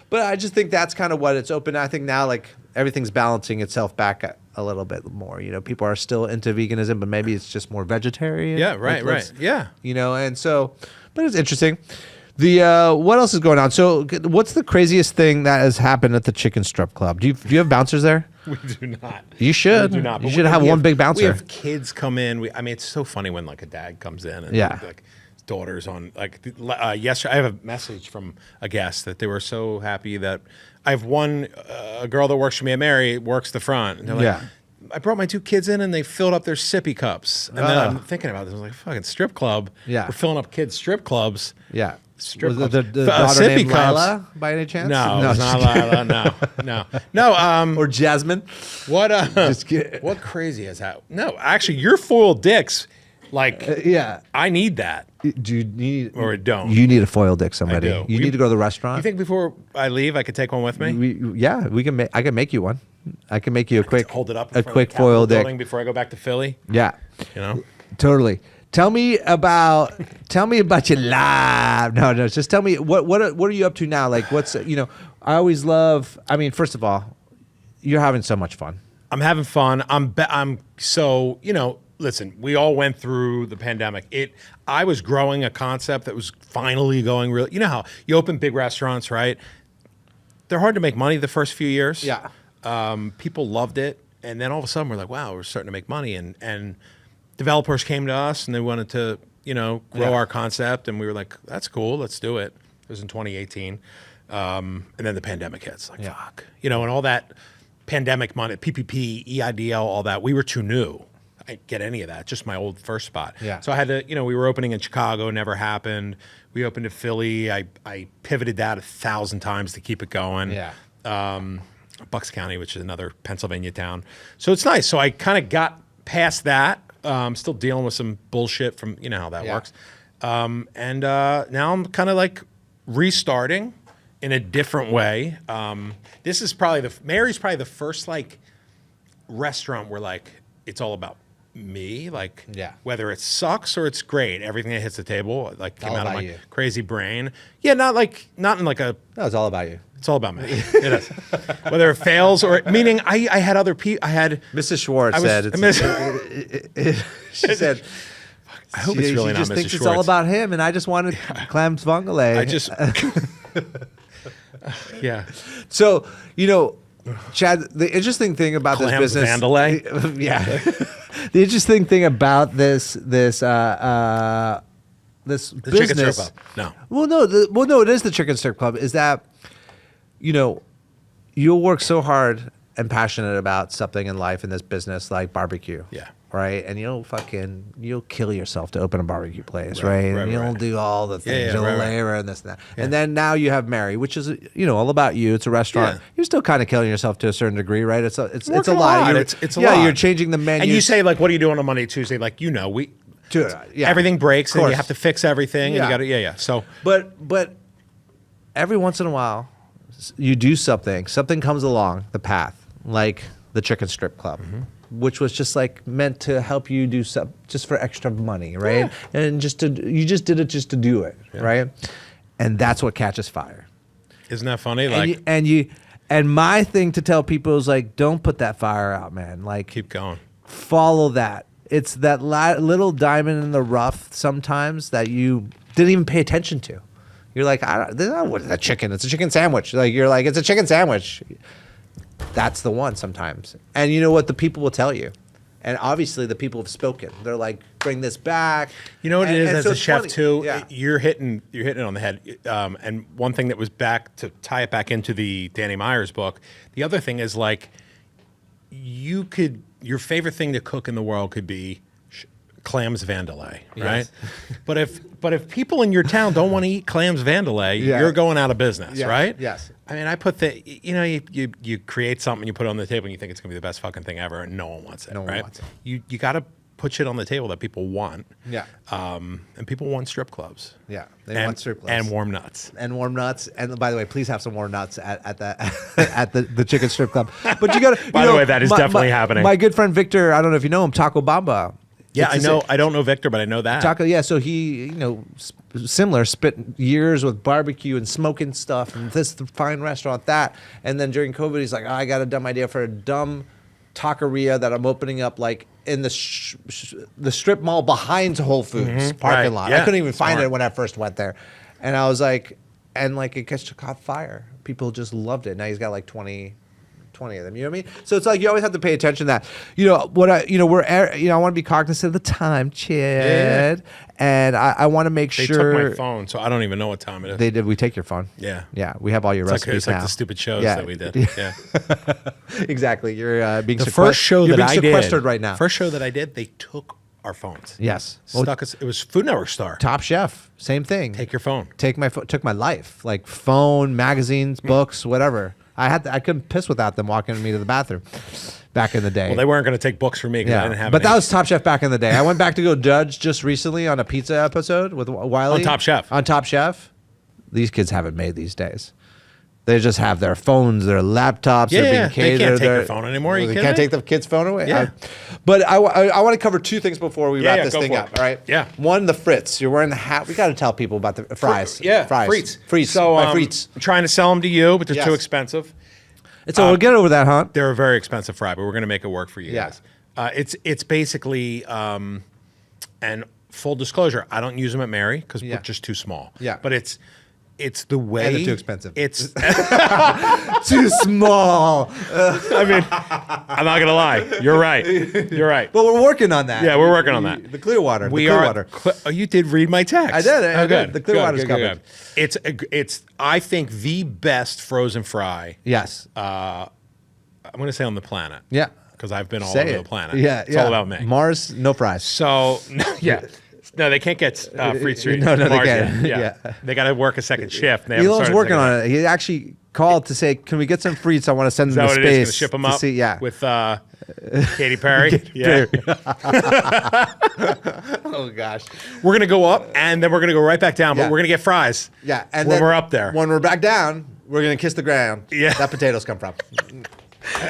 But I just think that's kind of what it's open. I think now like everything's balancing itself back a little bit more. You know, people are still into veganism, but maybe it's just more vegetarian. Yeah, right, right. Yeah. You know, and so, but it's interesting. The what else is going on? So, what's the craziest thing that has happened at the Chicken Strip Club? Do you have bouncers there? We do not. You should. We do not. You should have one big bouncer. We have kids come in. I mean, it's so funny when like a dad comes in and like his daughter's on. Like yesterday, I have a message from a guest that they were so happy that I have one a girl that works for me at Mary works the front. And they're like, I brought my 2 kids in and they filled up their sippy cups. And then I'm thinking about this. I was like, fucking strip club. Yeah. We're filling up kids' strip clubs. Yeah. Strip Was clubs. the daughter sippy named cups. Lila by any chance? No, it's not Lila. No. Or Jasmine? What? Just kidding. What crazy has happened? No, actually, your foiled dicks. Like, I need that. Do you need or don't? You need a foil dick, somebody. I do. You need to go to the restaurant. You think before I leave, I could take one with me? We can. I can make you one. I can make you a quick. Hold it up. A quick foil dick before I go back to Philly. Yeah. You know. Totally. Tell me about your life. No, just tell me what are you up to now? Like what's I always love. I mean, first of all, you're having so much fun. I'm having fun. I'm so Listen, we all went through the pandemic. I was growing a concept that was finally going real. You know how you open big restaurants, right? They're hard to make money the first few years. Yeah. People loved it, and then all of a sudden we're like, wow, we're starting to make money, and developers came to us and they wanted to, grow our concept, and we were like, that's cool, let's do it. It was in 2018, and then the pandemic hits. Like, fuck, and all that pandemic money, PPP, EIDL, all that. We were too new. I didn't get any of that. Just my old first spot. Yeah. So I had to, we were opening in Chicago, never happened. We opened in Philly. I pivoted that 1,000 times to keep it going. Yeah. Bucks County, which is another Pennsylvania town. So it's nice. So I kind of got past that. Still dealing with some bullshit from, how that works. And now I'm kind of like restarting in a different way. This is probably Mary's probably the first like restaurant where like it's all about me, like whether it sucks or it's great, everything that hits the table like came out of my crazy brain. Yeah, not in like a. No, it's all about you. It's all about me. It is. Whether it fails or meaning I had other people. I had Mrs. Schwartz said. She said. I hope it's really not Mrs. Schwartz. She just thinks it's all about him, and I just wanted clam vongole. I just. Yeah. So Chad, the interesting thing about this business, the interesting thing about this business. Chicken Strip Club. No. Well, no, it is the Chicken Strip Club. Is that you'll work so hard and passionate about something in life in this business like barbecue. Yeah. Right, and you'll kill yourself to open a barbecue place, right? And you'll do all the things, you'll layer and this and that, and then now you have Mary, which is all about you. It's a restaurant. Yeah. You're still kind of killing yourself to a certain degree, right? It's a lot. It's a lot. You're changing the menu. And you say like, what are you doing on Monday, Tuesday? Like we, everything breaks and you have to fix everything. And you got to So, but every once in a while, you do something. Something comes along the path, like the Chicken Strip Club. Mm-hmm. Which was just like meant to help you do something just for extra money, right? Yeah. And you just did it just to do it, right? And that's what catches fire. Isn't that funny? And my thing to tell people is like, don't put that fire out, man. Like, keep going. Follow that. It's that little diamond in the rough sometimes that you didn't even pay attention to. You're like, what is a chicken? It's a chicken sandwich. Like you're like, it's a chicken sandwich. That's the one sometimes. And you know what the people will tell you? And obviously the people have spoken. They're like, bring this back. You know what it is as a chef too? Yeah. You're hitting it on the head. And one thing that was back to tie it back into the Danny Myers book, the other thing is like your favorite thing to cook in the world could be clams vandelay, right? Yes. but if people in your town don't want to eat clams vandelay, you're going out of business, right? Yes. I mean, I put you create something, you put it on the table, and you think it's gonna be the best fucking thing ever, and no one wants it, No one right? wants it. You got to put shit on the table that people want. Yeah. And people want strip clubs. Yeah. They want strip clubs. And warm nuts. And warm nuts. And by the way, please have some warm nuts at the chicken strip club. But you got to. By the way, that is definitely happening. My good friend Victor, I don't know if you know him, Taco Bamba. Yeah, I know. I don't know Victor, but I know that. Taco, yeah. So he, similar, spent years with barbecue and smoking stuff, and this fine restaurant, that. And then during COVID, he's like, I got a dumb idea for a dumb taqueria that I'm opening up like in the strip mall behind Whole Foods parking lot. Yeah. I couldn't even find Smart. it when I first went there, and I was like, and like it just caught fire. People just loved it. Now he's got like 20 of them. You know what I mean? So it's like you always have to pay attention to that. I want to be cognizant of the time, Chad, and I want to make They sure. took my phone, so I don't even know what time it is. They did. We take your phone. Yeah. Yeah. We have all your recipes It's like now. the stupid shows Yeah. that we did. Yeah. Exactly. You're being The first show you're that being I did. sequestered right now. First show that I did, they took our phones. Yes. Well, Stuck us. It was Food Network Star. Top Chef. Same thing. Take your phone. Took my life, like phone, magazines, books, whatever. I couldn't piss without them walking me to the bathroom back in the day. Well, they weren't going to take books from me because I didn't have. But any. that was Top Chef back in the day. I went back to go judge just recently on a pizza episode with Wiley On Top Chef. On Top Chef. These kids haven't made these days. They just have their phones, their laptops. Yeah, they're being they catered. can't take your phone anymore. Are you They kidding can't me? take the kid's phone away. Yeah. But I want to cover two things before we wrap this go thing for up. it. All right. Yeah. One, the Fritz. You're wearing the hat. We got to tell people about the fries. Fries. Frites. So Frites. I'm trying to sell them to you, but they're Yes. too expensive. We'll get over that, huh? They're a very expensive fry, but we're going to make it work for you Yeah. guys. It's basically, and full disclosure, I don't use them at Mary because Yeah. we're just too small. Yeah. But it's the way. And they're too expensive. It's. Too small. I mean, I'm not gonna lie. You're right. You're right. But we're working on that. Yeah, we're working on that. The Clearwater. We the are. Clearwater. Oh, you did read my text. I did. I Oh, did. good. The Clearwater's Good. covered. It's. I think the best frozen fry. Yes. I'm gonna say on the planet. Yeah. Because I've been all Say over it. the planet. Yeah. It's all about me. Mars, no fries. So yeah. No, they can't get free street. No, they Mars can't. yet. Yeah. They got to work a second shift. They haven't Elon's started working second. on it. He actually called to say, "Can we get some frites? I want to send Is them that to what it is? space Gonna ship them to up? see." Yeah. With Katy Perry. Yeah. Oh gosh. We're gonna go up and then we're gonna go right back down, Yeah. but we're gonna get fries. Yeah. And when then we're up there. when we're back down, we're gonna kiss the ground. Yeah. That potatoes come from.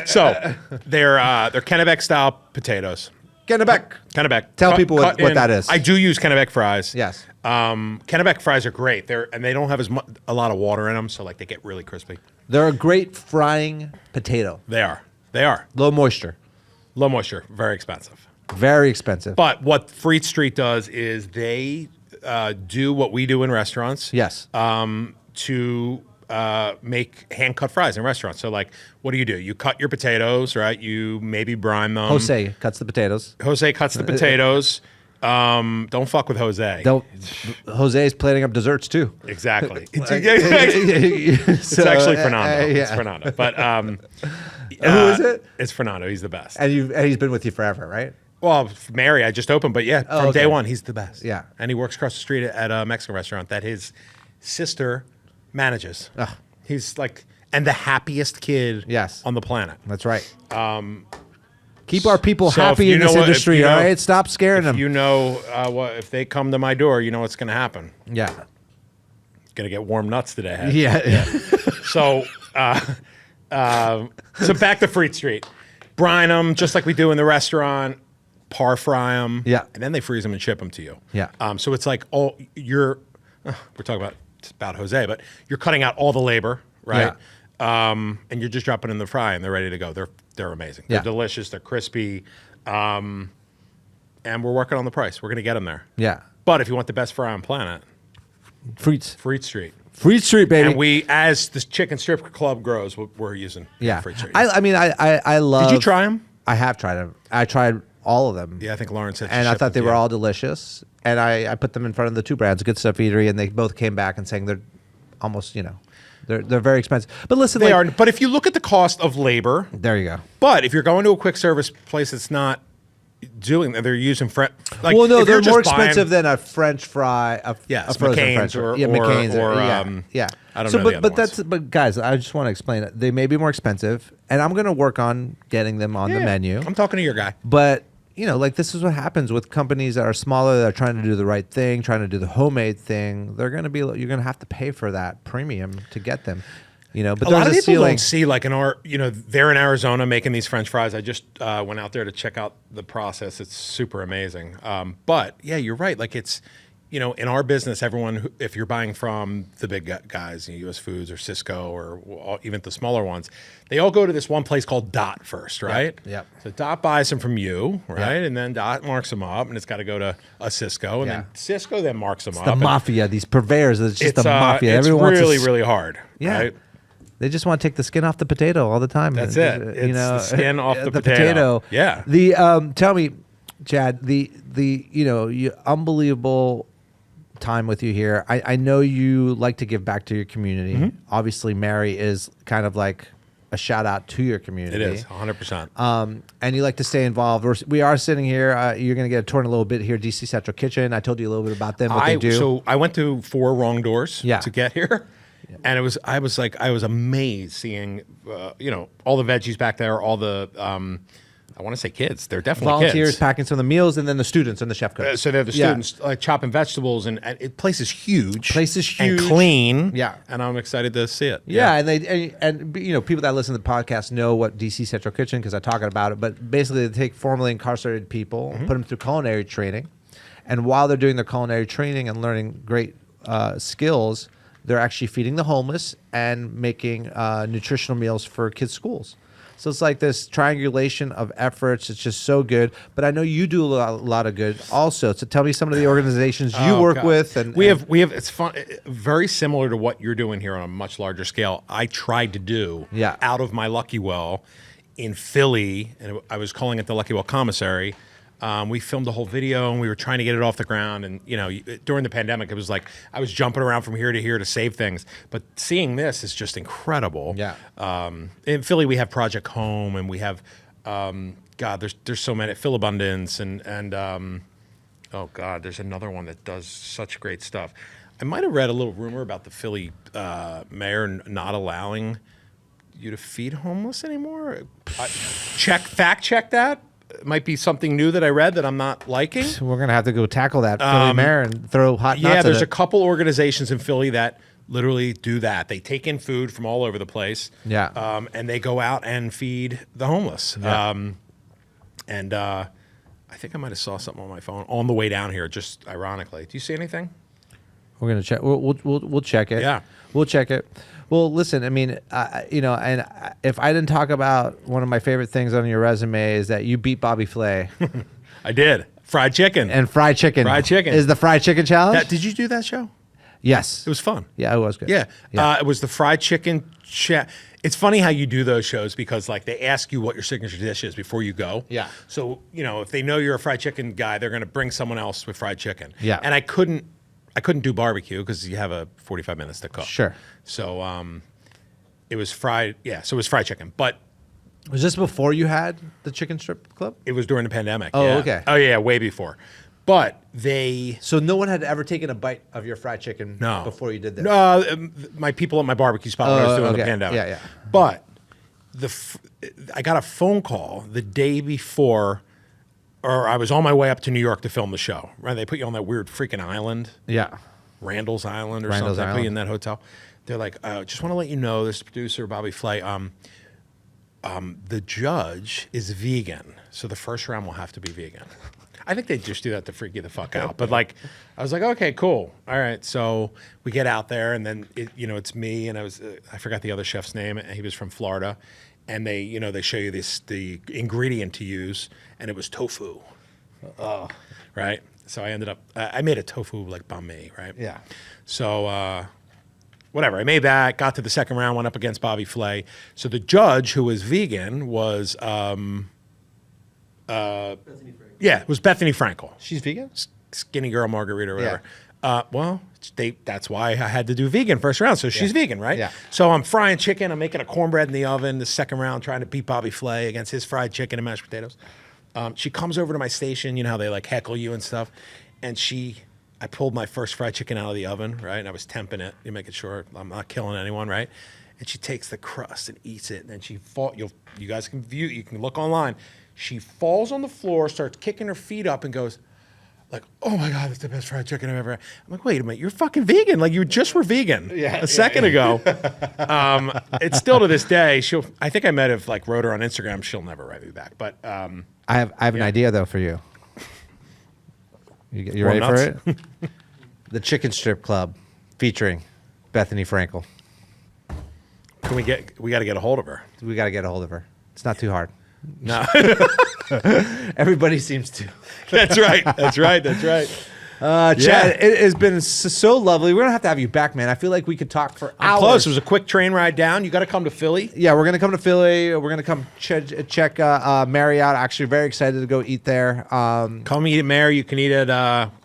So they're Kennebec style potatoes. Kennebec. Kennebec. Tell people what in. that is. I do use Kennebec fries. Yes. Kennebec fries are great. They don't have a lot of water in them, so like they get really crispy. They're a great frying potato. They are Low moisture. low moisture, very expensive. Very expensive. But what Freet Street does is they do what we do in restaurants. Yes. To make hand cut fries in restaurants. So like, what do? You cut your potatoes, right? You maybe brine them. Jose cuts the potatoes. Jose cuts the potatoes. Don't fuck with Jose. Jose's plating up desserts too. Exactly. It's So, actually Fernando. yeah. It's Fernando. But Who is it? It's Fernando. He's the best. And he's been with you forever, right? Well, Mary, I just opened, but yeah, from okay. day one, he's the best. Yeah. And he works across the street at a Mexican restaurant that his sister manages. Ugh. He's like, and the happiest kid Yes. on the planet. That's right. Keep our people So if happy you in know this what- if industry, you know- all right? Stop scaring them. You know, if they come to my door, you know what's going to happen. Yeah. Going to get warm nuts today. Head. Yeah. So, so back to Freet Street. Brine them just like we do in the restaurant. Par fry them. Yeah. And then they freeze them and ship them to you. Yeah. So it's like we're talking about Jose, but you're cutting out all the labor, right? And you're just dropping in the fry and they're ready to go. They're amazing. They're Yeah. delicious. They're crispy. And we're working on the price. We're going to get them there. Yeah. But if you want the best fry on planet, Freet Street. Freet Street, baby. And we, as the chicken strip club grows, we're using yeah. Freet Street. I mean, I love. Did you try them? I have tried them. I tried all of them. Yeah, I think Lauren said she And I shipped thought them they to were you. all delicious. And I put them in front of the two brands, Good Stuff Eatery, and they both came back and saying they're almost, they're very expensive. But listen, They like, are, but if you look at the cost of labor, there you go. but if you're going to a quick service place that's not doing that, they're using like, Well, no, if they're you're just more buying- expensive than a French fry, Yes, a frozen McCain's French fry. or- Yeah, McCain's or, yeah. I don't know the other ones. But guys, I just want to explain it. They may be more expensive, and I'm going to work on getting them on the Yeah, menu. I'm talking to your guy. But like this is what happens with companies that are smaller, that are trying to do the right thing, trying to do the homemade thing. You're going to have to pay for that premium to get them. But A there's lot of a people ceiling. don't see like they're in Arizona making these French fries. I just went out there to check out the process. It's super amazing. But yeah, you're right. Like it's, in our business, everyone, if you're buying from the big guys, US Foods or Cisco or even the smaller ones, they all go to this one place called Dot first, right? Yep. So Dot buys them from you, right? Yep. And then Dot marks them up, and it's got to go to a Cisco, and Yeah. then Cisco then marks them up. The and mafia, these purveyors, it's just the mafia. It's Everyone wants really, to really hard, Yeah. right? They just want to take the skin off the potato all the time. That's it. It's the skin off the potato. Yeah. The tell me, Chad, the unbelievable time with you here. I know you like to give back to your community. Mm-hmm. Obviously, Mary is kind of like a shout out to your community. It is 100%. And you like to stay involved. We are sitting here. You're going to get a tour in a little bit here. DC Central Kitchen. I told you a little bit about them. What they do. So I went to 4 wrong doors Yeah. to get here. And I was amazed seeing, all the veggies back there, all the, I want to say kids. They're definitely Volunteers kids. packing some of the meals, and then the students and the chef cooks. So they're the Yeah. students chopping vegetables, and it place is huge. Place is and huge. clean. Yeah. And I'm excited to see it. Yeah, and people that listen to the podcast know what DC Central Kitchen, because I talk about it. But basically, they take formerly incarcerated people, put them through culinary training, and while they're doing their culinary training and learning great skills, they're actually feeding the homeless and making nutritional meals for kids' schools. So it's like this triangulation of efforts. It's just so good. But I know you do a lot of good also. So tell me some of the organizations you work God. with. And we have it's fun, very similar to what you're doing here on a much larger scale. I tried to do out of my Lucky Well in Philly, and I was calling it the Lucky Well Commissary. We filmed a whole video, and we were trying to get it off the ground. And during the pandemic, it was like I was jumping around from here to here to save things. But seeing this is just incredible. Yeah. In Philly, we have Project Home, and we have there's so many, Phil Abundance, and oh God, there's another one that does such great stuff. I might have read a little rumor about the Philly mayor not allowing you to feed homeless anymore. Fact check that. It might be something new that I read that I'm not liking. we're going to have to go tackle that Philly mayor and throw hot nuts at there's it. a couple organizations in Philly that literally do that. They take in food from all over the place. Yeah. And they go out and feed the homeless. Yeah. I think I might have saw something on my phone on the way down here, just ironically. Do you see anything? We're gonna check. We'll check it. Yeah. We'll check it. Well, listen. I mean, if I didn't talk about one of my favorite things on your resume is that you beat Bobby Flay I did. Fried chicken. and fried chicken. Fried chicken. Is the fried chicken challenge? Did you do that show? Yes. It was fun. Yeah, it was good. Yeah. Yeah. It was the fried chicken. It's funny how you do those shows because like they ask you what your signature dish is before you go. Yeah. So, if they know you're a fried chicken guy, they're going to bring someone else with fried chicken. Yeah. And I couldn't do barbecue because you have 45 minutes to cook. Sure. So it was fried. Yeah. So it was fried chicken, but Was this before you had the chicken strip club? it was during the pandemic. Oh, yeah. okay. Oh yeah. Way before. But So no one had ever taken a bite of your fried chicken No. before you did this? No, my people at my barbecue spot when I was doing the okay. pandemic. Yeah, yeah. But I got a phone call the day before, or I was on my way up to New York to film the show. Right? They put you on that weird freaking island, Yeah. Randall's Island or Randall's something. They put you Island. in that hotel. They're like, just want to let you know, this producer Bobby Flay. The judge is vegan, so the first round will have to be vegan. I think they just do that to freak you the fuck out. But like, I was like, okay, cool, all right. So we get out there, and then it's me, and I forgot the other chef's name. And he was from Florida, and they show you the ingredient to use, and it was tofu. Right. So I ended up I made a tofu like banh mi, right? Yeah. So whatever, I made that. Got to the second round, went up against Bobby Flay. So the judge, who was vegan, was Yeah, it was Bethany Frankel. She's vegan? Skinny girl margarita or whatever. Well, that's why I had to do vegan first round. So she's vegan, right? Yeah. So I'm frying chicken. I'm making a cornbread in the oven. The second round, trying to beat Bobby Flay against his fried chicken and mashed potatoes. She comes over to my station. You know how they like heckle you and stuff. And I pulled my first fried chicken out of the oven, right? And I was temping it. You making sure I'm not killing anyone, right? And she takes the crust and eats it. And then you guys can view. You can look online. She falls on the floor, starts kicking her feet up, and goes, like, oh my God, that's the best fried chicken I've ever had. I'm like, wait a minute, you're fucking vegan. Like, you just were vegan a second ago. It's still to this day. I think I might have like wrote her on Instagram. She'll never write me back. But I have an idea though for you. You ready for it? The Chicken Strip Club featuring Bethany Frankel. We got to get a hold of her. We got to get a hold of her. It's not too hard. No. Everybody seems to. That's right. Chad, it has been so lovely. We're going to have you back, man. I feel like we could talk for hours. Close. It was a quick train ride down. You got to come to Philly. Yeah, we're going to come to Philly. We're going to come check Mary out. Actually, very excited to go eat there. Come eat at Mary. You can eat at,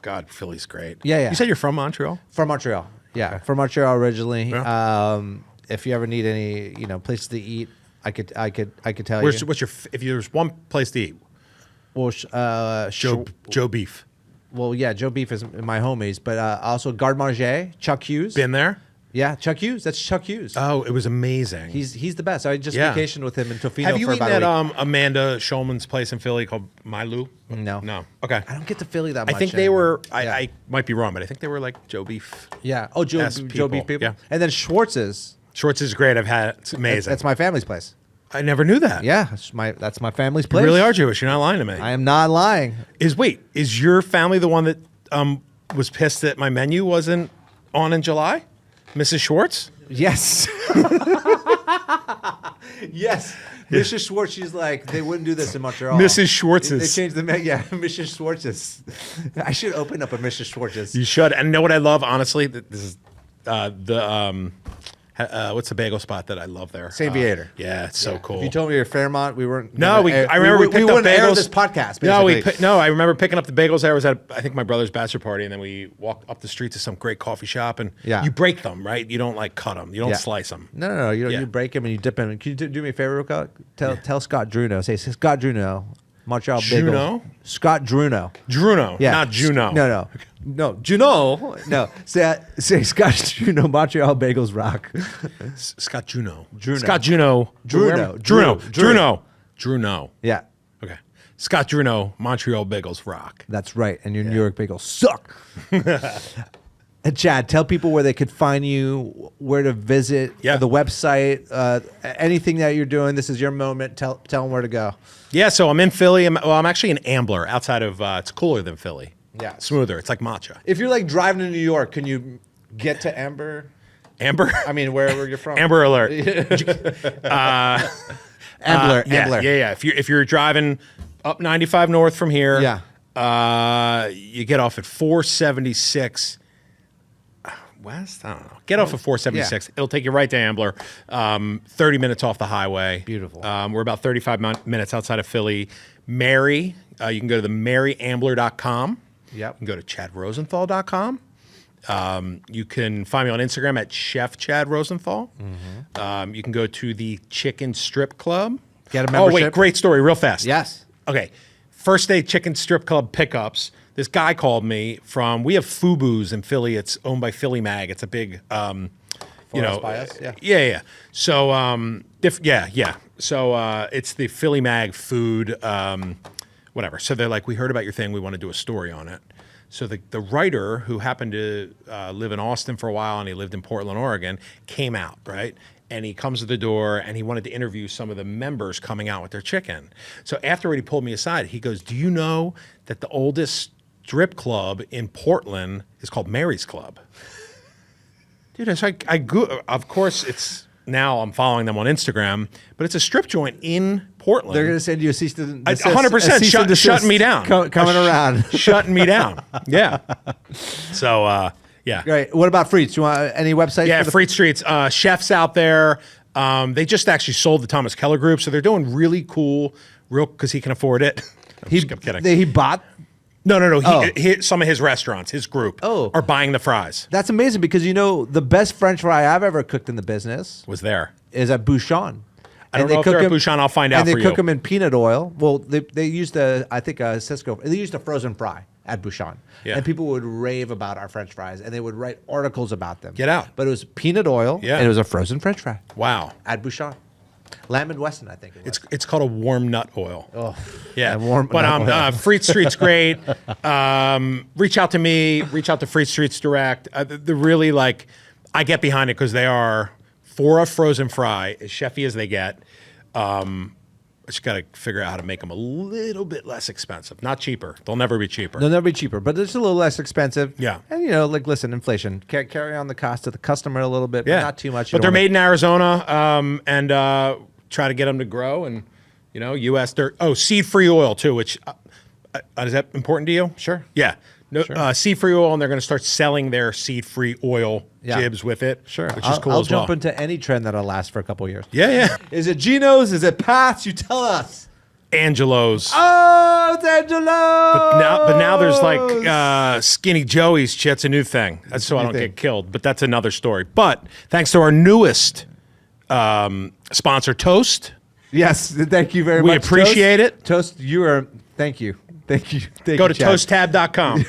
God, Philly's great. Yeah. You said you're from Montreal? From Montreal. Yeah, okay. From Montreal originally. Yeah. If you ever need any, places to eat, I could tell you. If there's one place to eat? Well, Joe Beef. Well, yeah, Joe Beef is my homies, but also Garde Manger, Chuck Hughes. Been there? Yeah, Chuck Hughes. That's Chuck Hughes. Oh, it was amazing. He's the best. I just vacationed with him in Tofino. Have you for eaten about at Amanda Schulman's place in Philly called Milu? No. Okay. I don't get to Philly that much. I think they were. I might be wrong, but I think they were like Joe Beef. Yeah. Oh, Joe Beef people. Yeah. And then Schwartz's. Schwartz is great. I've had it. It's amazing. That's my family's place. I never knew that. Yeah, that's my family's place. You really are Jewish. You're not lying to me. I am not lying. Is your family the one that was pissed that my menu wasn't on in July? Mrs. Schwartz? Yes. Yes. Mrs. Schwartz, she's like, they wouldn't do this in Montreal. Mrs. Schwartz's. They changed the menu. Yeah, Mrs. Schwartz's. I should open up a Mrs. Schwartz's. You should. And know what I love, honestly? This is what's the bagel spot that I love there? St. Viator. Yeah, it's so cool. If you told me you're Fairmont, we weren't. No, I remember we picked up wouldn't air bagels. this podcast. Basically. No, I remember picking up the bagels there. I was at, I think, my brother's bachelor party, and then we walked up the street to some great coffee shop, and you break them, right? You don't like cut them. You don't slice them. No. You break them and you dip them. Can you do me a favor, real quick? Tell Scott Druno. Say Scott Druno. Montreal bagel. Juno? Scott Druno. Druno, Yeah. not Juno. No, Juno. No, say Scott Juno. Montreal bagels rock. Scott Juno. Druno. Scott Juno. Druno. Yeah, Okay. Scott Druno. Montreal bagels rock. that's right. And your New York bagels suck. And Chad, tell people where they could find you, where to visit, the website, anything that you're doing. This is your moment. Tell them where to go. Yeah, so I'm in Philly. I'm actually in Ambler, outside of. It's cooler than Philly. Yeah. Smoother. It's like matcha. If you're like driving to New York, can you get to Amber? Amber? I mean, wherever you're from. Amber alert. Ambler. Yeah. If you're driving up 95 north from here, you get off at 476 west. I don't know. Get off at 476. It'll take you right to Ambler. 30 minutes off the highway. Beautiful. We're about 35 minutes outside of Philly. Mary, you can go to the maryambler.com. Yep. You can go to chadrosenthal.com. You can find me on Instagram at Chef Chad Rosenthal. Mm-hmm. You can go to the Chicken Strip Club. Get a membership. Oh, wait, great story, real fast. Yes. Okay. First day Chicken Strip Club pickups. This guy called me from, we have Fubu's in Philly. It's owned by Philly Mag. It's a big, Bias? Yeah. So, So it's the Philly Mag food, whatever. So they're like, we heard about your thing. We want to do a story on it. So the writer, who happened to live in Austin for a while, and he lived in Portland, Oregon, came out, right? And he comes to the door, and he wanted to interview some of the members coming out with their chicken. So afterward, he pulled me aside. He goes, do you know that the oldest strip club in Portland is called Mary's Club? Dude, so of course, it's now I'm following them on Instagram, but it's a strip joint in Portland. They're going to send you a cease to desist. 100% shutting me down. Coming around. Shutting me down. Yeah. So, yeah. Great. What about Freets? You want any website? Yeah, Freet Streets. Chefs out there. They just actually sold the Thomas Keller Group, so they're doing really cool, because he can afford it. I'm kidding. He bought. No. Some of his restaurants, his group, are buying the fries. That's amazing because the best French fry I've ever cooked in the business Was there? is at Bouchon. I don't know if they're at Bouchon. I'll find out for you. And they cook them in peanut oil. Well, they used Cisco. They used a frozen fry at Bouchon. Yeah. And people would rave about our French fries, and they would write articles about them. Get out. But it was peanut oil, Yeah. and it was a frozen French fry Wow. at Bouchon. Lamb and Weston, I think it was. It's called a warm nut oil. Oh, yeah. warm But nut oil. Freet Street's great. Reach out to me. Reach out to Freet Street's direct. They're really like, I get behind it because they are, for a frozen fry, as chefy as they get. I just got to figure out how to make them a little bit less expensive. Not cheaper. They'll never be cheaper. They'll never be cheaper, but it's a little less expensive. Yeah. And, listen, inflation. Carry on the cost to the customer a little bit, Yeah. but not too much. But they're made in Arizona, and try to get them to grow. And, U.S. Seed-free oil, too, which, is that important to you? Sure. Yeah. No, seed-free oil, and they're going to start selling their seed-free oil jibs with it. Sure. Which is cool as well. I'll jump into any trend that'll last for a couple of years. Yeah. Is it Geno's? Is it Pat's? You tell us. Angelo's. Oh, it's Angelo's. But now there's like Skinny Joey's. That's a new thing. That's so I don't get killed. But that's another story. But thanks to our newest sponsor, Toast. Yes, thank you very much. We appreciate it. Toast, you are. Thank you. Thank you. Go to toasttab.com.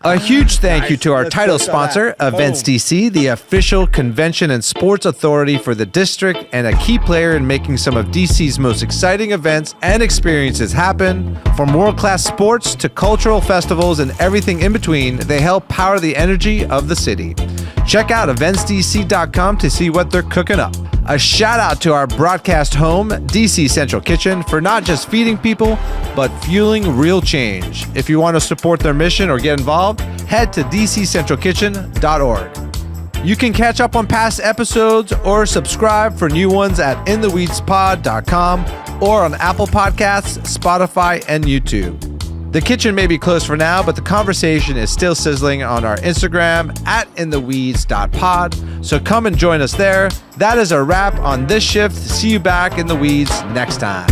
A huge thank you to our title sponsor, Events DC, the official convention and sports authority for the district and a key player in making some of DC's most exciting events and experiences happen. From world-class sports to cultural festivals and everything in between, they help power the energy of the city. Check out eventsdc.com to see what they're cooking up. A shout out to our broadcast home, DC Central Kitchen, for not just feeding people, but fueling real change. If you want to support their mission or get involved, head to dccentralkitchen.org. You can catch up on past episodes or subscribe for new ones at intheweedspod.com or on Apple Podcasts, Spotify, and YouTube. The kitchen may be closed for now, but the conversation is still sizzling on our Instagram at intheweeds.pod. So come and join us there. That is a wrap on this shift. See you back in the weeds next time.